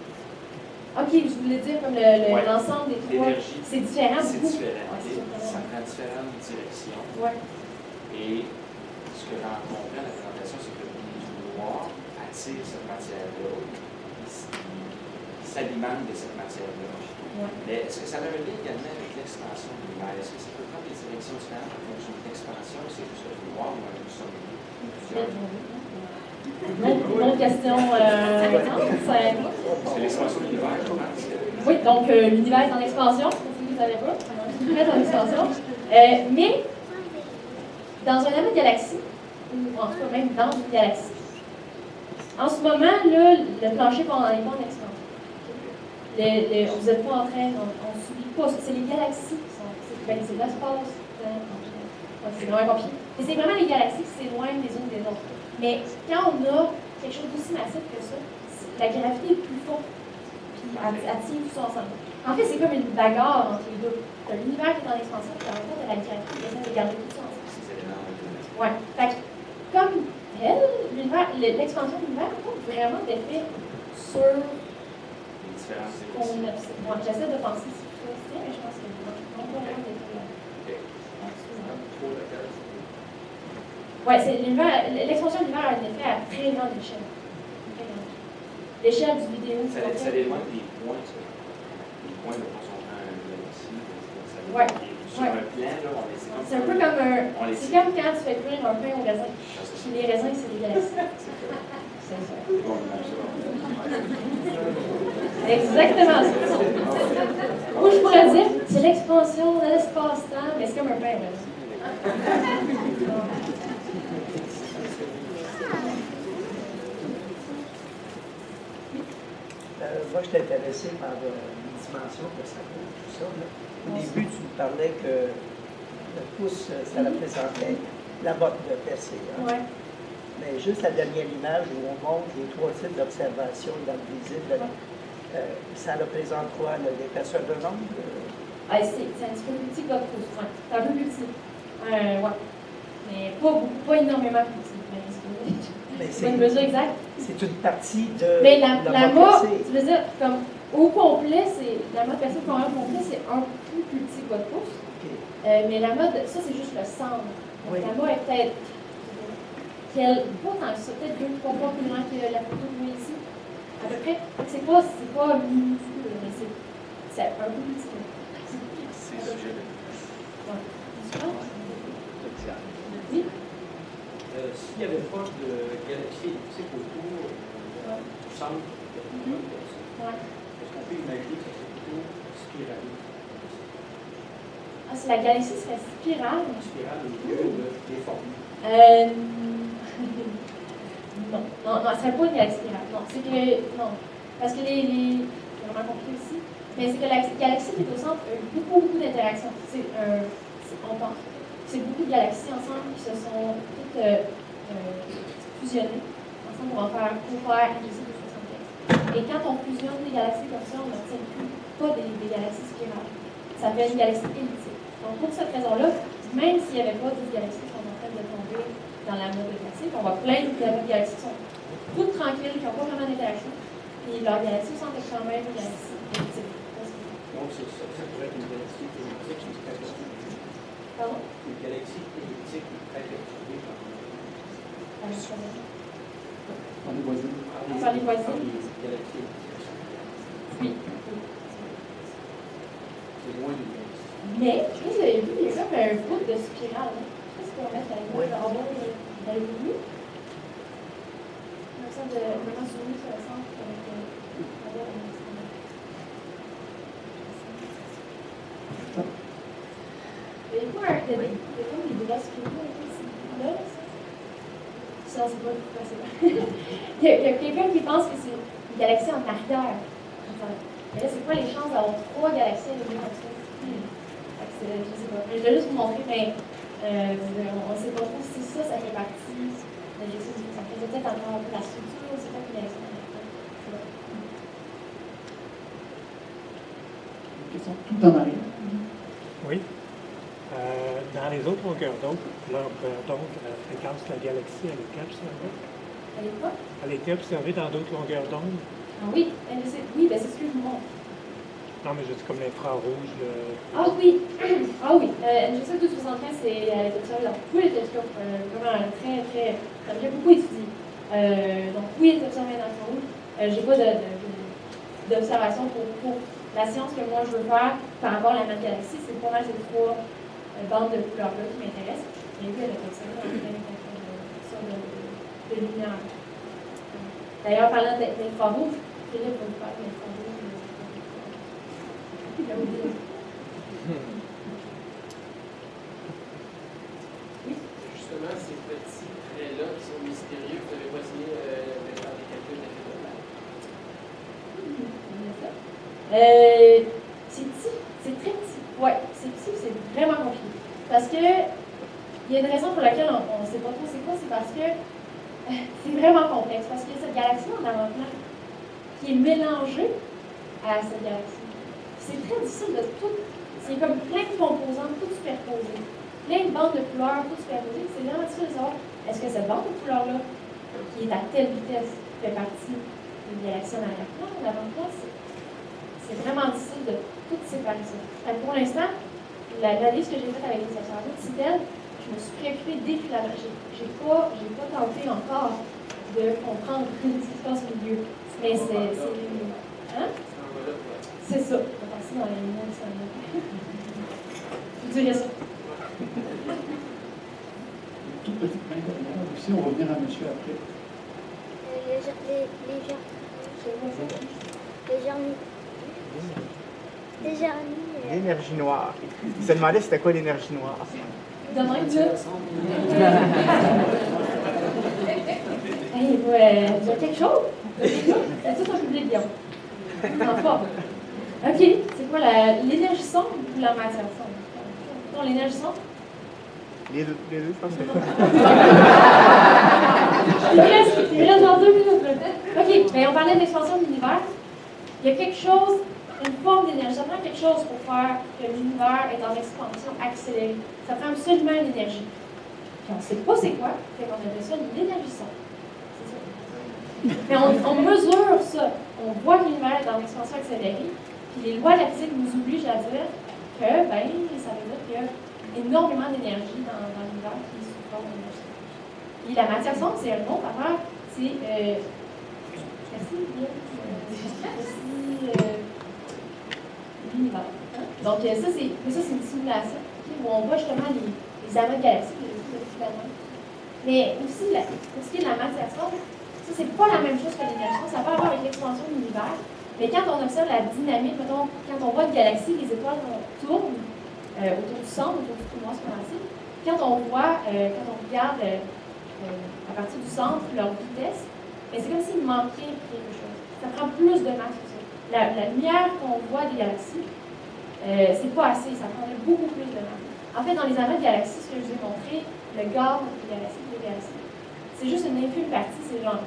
OK, je voulais dire comme l'ensemble des trois. C'est différent. C'est beaucoup. différent. Ouais, Ça prend différentes directions. Ouais. Et ce que j'en comprends de la présentation, c'est que les trous noirs attirent cette matière-là. Ils s'alimentent de cette matière-là. Ouais. Mais est-ce que ça a un lien également avec l'expansion de l'univers? Est-ce que ça peut prendre des directions différentes en fonction de l'expansion? C'est juste le noir ou un sommet? Une autre question C'est l'expansion de l'univers, je pense. Oui, donc l'univers est en expansion, pour ceux qui ne savaient pas. L'univers est en expansion. Mais dans un amas de galaxies, ou en tout cas même dans une galaxie, en ce moment, là, le plancher n'est pas en expansion. Vous n'êtes pas en train, on ne subit pas. C'est les galaxies qui sont. C'est l'espace. C'est vraiment compliqué. Et c'est vraiment les galaxies qui s'éloignent les unes des autres. Mais quand on a quelque chose d'aussi massif que ça, la gravité est plus forte. Puis elle tient tout ça ensemble. En fait, c'est comme une bagarre entre les deux. Tu as l'univers qui est en expansion, puis en même temps, tu as la littérature qui essaie de garder tout ça ensemble. Ces éléments Ouais. Fait que, comme elle, l'expansion de l'univers n'a pas vraiment d'effet sur les différences qu'on observe. Moi, j'essaie de penser si je fais, mais je pense que non, pas vraiment d'effet là. Ouais, c'est l'univers, l'expansion de l'univers a un effet à très grande échelle. Très grande échelle. L'échelle du vidéo, Ça démontre des points, ça. Des points de quand on prend un galaxie. Ouais. Sur un plan, là, on les sait. C'est un peu comme c'est comme quand tu fais cuire un pain au raisin. Puis les raisins, c'est des galaxies. C'est ça. Exactement ça. Ou je pourrais dire, c'est l'expansion de l'espace-temps, mais c'est comme un pain au raisin. Moi, je suis intéressé par les dimensions que ça vaut, tout ça. Là. Au début, tu me parlais que le pouce, ça représentait la botte de Percé. Hein? Ouais. Mais juste la dernière image où on montre les 3 types d'observation dans le visible, ça représente quoi? L'épaisseur de l'onde? Ah, c'est un petit peu plus petit que votre pouce. Ouais. C'est un peu plus petit. Ouais. Mais pas beaucoup, pas énormément plus petit. Mais c'est une mesure exacte. C'est une partie de mais la botte mât, percée. tu veux dire, comme au complet, la mât percée au complet, c'est un peu plus petit que votre pouce. Okay. Mais la mode, ça c'est juste le centre. Donc, Oui. la mât est peut-être, pas tant que ça, peut-être 2-3 fois plus loin que la photo que vous voyez ici. À peu près. C'est pas minuscule, mais c'est un peu plus petit. C'est sujet de Ouais. Oui. S'il n'y avait pas de galaxie elliptique autour du centre de l'univers, est-ce qu'on peut imaginer que c'est plutôt spiralé? Ah, si la galaxie serait spirale. Une spirale au lieu de déformée. Non, elle ne serait pas une galaxie spirale. Non, c'est que. Non. Parce que c'est vraiment compliqué aussi. Mais c'est que la galaxie qui est au centre a eu beaucoup d'interactions. On pense. C'est beaucoup de galaxies ensemble qui se sont toutes fusionnées ensemble pour faire un galaxie de 75. Et quand on fusionne des galaxies comme ça, on n'obtient plus pas des galaxies spirales. Ça fait une galaxie elliptique. Donc pour cette raison-là, même s'il n'y avait pas 10 galaxies qui sont en train de tomber dans la mode classique, on voit plein de galaxies qui sont toutes tranquilles, qui n'ont pas vraiment d'interaction. Et leurs galaxies sont quand même des galaxies elliptiques. Donc ça pourrait être une galaxie elliptique qui est très perturbée. Pardon? Une galaxie elliptique qui est très perturbée par On est voisins. Par les voisins? les galaxies elliptiques. Oui. C'est loin d'une galaxie. Mais, je sais pas si vous avez vu, il y a comme un bout de spirale. Je sais pas si on peut mettre la image en bas dans le milieu. Comme ça, vraiment zoomer sur le centre avec il y a quoi, il y a comme des bras spiraux ici. Là, ça, c'est pas possible. Il y a quelqu'un qui pense que c'est une galaxie en arrière. Mais là, c'est quoi les chances d'avoir 3 galaxies à l'univers comme ça? Je sais pas. Je vais juste vous montrer, mais on ne sait pas trop si ça fait partie de l'essai. Ça faisait peut-être encore la structure, c'est pas une galaxie en arrière. Une question tout en arrière. Oui. Dans les autres longueurs d'onde, la fréquence de la galaxie, elle était observée? Elle est quoi? Elle était observée dans d'autres longueurs d'onde? Ah oui, c'est ce que je vous montre. Non, mais je dis comme l'infrarouge. Ah oui! NGC 1275, elle est observée dans tous les télescopes. Vraiment très. Ça me fait beaucoup étudier. Donc oui, elle est observée dans l'infrarouge. J'ai pas d'observation pour la science que moi je veux faire par rapport à la même galaxie. C'est pas mal ces 3 bandes de couleurs-là qui m'intéressent. Et puis elle est observée dans plein de lumière. D'ailleurs, parlant d'infrarouge, Philippe va vous faire l'infrarouge. Justement, ces petits traits-là qui sont mystérieux, vous n'avez pas essayé de faire des calculs d'effet de l'air? C'est petit, c'est très petit. Ouais, c'est petit, c'est vraiment compliqué. Parce que, il y a une raison pour laquelle on ne sait pas trop c'est quoi, c'est parce que c'est vraiment complexe. Parce que cette galaxie en avant-plan qui est mélangée à cette galaxie. C'est très difficile de tout. C'est comme plein de composants, tout superposés. Plein de bandes de couleurs, tout superposées. C'est vraiment difficile de savoir est-ce que cette bande de couleurs-là, qui est à telle vitesse, fait partie d'une galaxie en arrière-plan ou en avant-plan. C'est vraiment difficile de tout séparer ça. Pour l'instant, l'analyse que j'ai faite avec les observations de CITEL, je me suis préoccupée dès que j'ai pas tenté encore de comprendre ce qui se passe au milieu. Mais c'est hein? C'est ça. On va passer dans les lumières de ça. Je dirais ça. Une toute petite main derrière aussi, on va venir à monsieur après. L'énergie noire. Il se demandait c'était quoi l'énergie noire. Demain, Dieu. Hey, vous avez quelque chose? C'est tout un public bien. En forme. OK. C'est quoi l'énergie sombre ou la matière sombre? Non, l'énergie sombre? Les deux, je pense. Il reste dans 2 minutes. OK. Bien, on parlait de l'expansion de l'univers. Il y a quelque chose, une forme d'énergie. Ça prend quelque chose pour faire que l'univers est en expansion accélérée. Ça prend absolument une énergie. Puis on ne sait pas c'est quoi, fait qu'on appelle ça l'énergie sombre. C'est ça. Mais on mesure ça. On voit que l'univers est en expansion accélérée. Puis les lois de la physique nous obligent à dire que, ben, ça veut dire qu'il y a énormément d'énergie dans l'univers qui est sous forme d'énergie. Et la matière sombre, c'est un autre affaire. C'est. L'univers. Donc, ça, c'est une simulation où on voit justement les amas de galaxies, mais aussi, pour ce qui est de la matière sombre, ça, c'est pas la même chose que l'énergie. Ça peut avoir avec l'expansion de l'univers. Mais quand on observe la dynamique, mettons, quand on voit une galaxie, les étoiles tournent autour du centre, autour du couloir supermassif. Quand on regarde à partir du centre leur vitesse, mais c'est comme s'il manquait quelque chose. Ça prend plus de masse que ça. La lumière qu'on voit des galaxies, c'est pas assez, ça prendrait beaucoup plus de masse. En fait, dans les amas de galaxies, ce que je vous ai montré, le gaz des galaxies, c'est juste une infime partie, c'est genre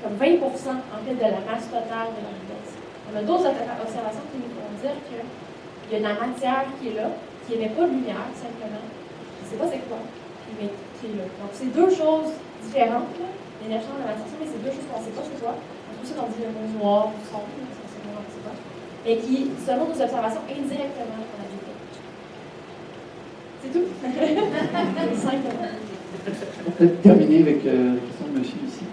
comme 20% en fait de la masse totale de la galaxie. On a d'autres observations qui nous font dire qu'il y a de la matière qui est là, qui n'émet pas de lumière, simplement. Je ne sais pas c'est quoi, mais qui est là. Donc, c'est deux choses différentes, l'énergie de la matière, mais c'est deux choses qu'on ne sait pas c'est quoi. C'est pour ça qu'on dit le mot noir ou sombre, on ne sait pas c'est quoi. Et qui, selon nos observations, indirectement, on a vu. C'est tout. Simplement. On peut terminer avec la question de monsieur ici.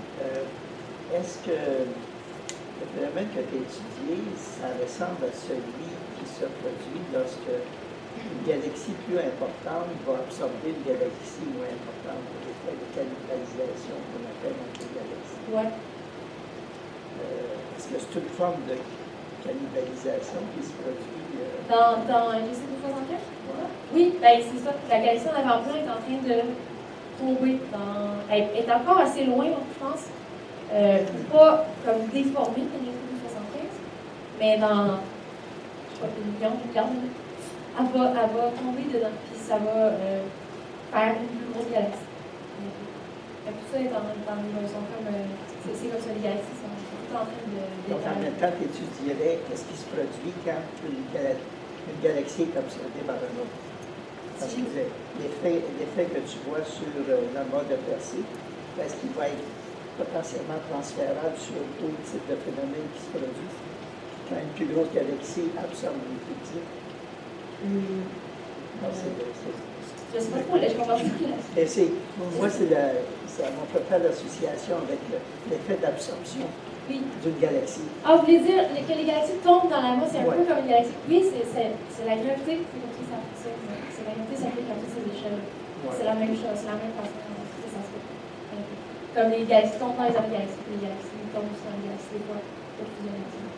Est-ce que le phénomène que tu as étudié, ça ressemble à celui qui se produit lorsque une galaxie plus importante va absorber une galaxie moins importante, l'effet de cannibalisation qu'on appelle entre les galaxies? Oui. Est-ce que c'est une forme de cannibalisation qui se produit? Dans GC 264? Oui, ben c'est ça. La galaxie en avant-plan est en train de tomber. Elle est encore assez loin, je pense. Pas comme déformée comme GC 275, mais dans, je crois, une million, elle va tomber dedans, puis ça va faire une plus grosse galaxie. Tout ça est sont comme, c'est comme ça, les galaxies sont tout en train de Donc, en même temps, tu étudierais qu'est-ce qui se produit quand une galaxie est absorbée par un autre. Parce que l'effet que tu vois sur l'amas de Persée, est-ce qu'il va être potentiellement transférable sur d'autres types de phénomènes qui se produisent quand une plus grosse galaxie absorbe une plus petite? Je ne sais pas trop, je comprends pas. Moi, on peut faire l'association avec l'effet d'absorption d'une galaxie. Ah, vous voulez dire que les galaxies tombent dans la masse, c'est un peu comme une galaxie. Oui, c'est la gravité, c'est comme ça fonctionne. C'est la gravité s'applique à toutes ces échelles. Ouais. C'est la même chose, c'est la même façon que ça se fait. Comme les galaxies tombent dans les autres galaxies, les galaxies tombent aussi dans les galaxies, des fois, pour fusionner ensemble.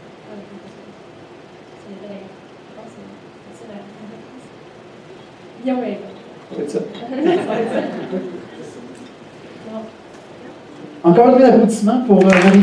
C'est vrai. Je pense que c'est la réponse. Bien, oui. Ça va être ça. Ça va être ça. Encore un applaudissement pour Marie.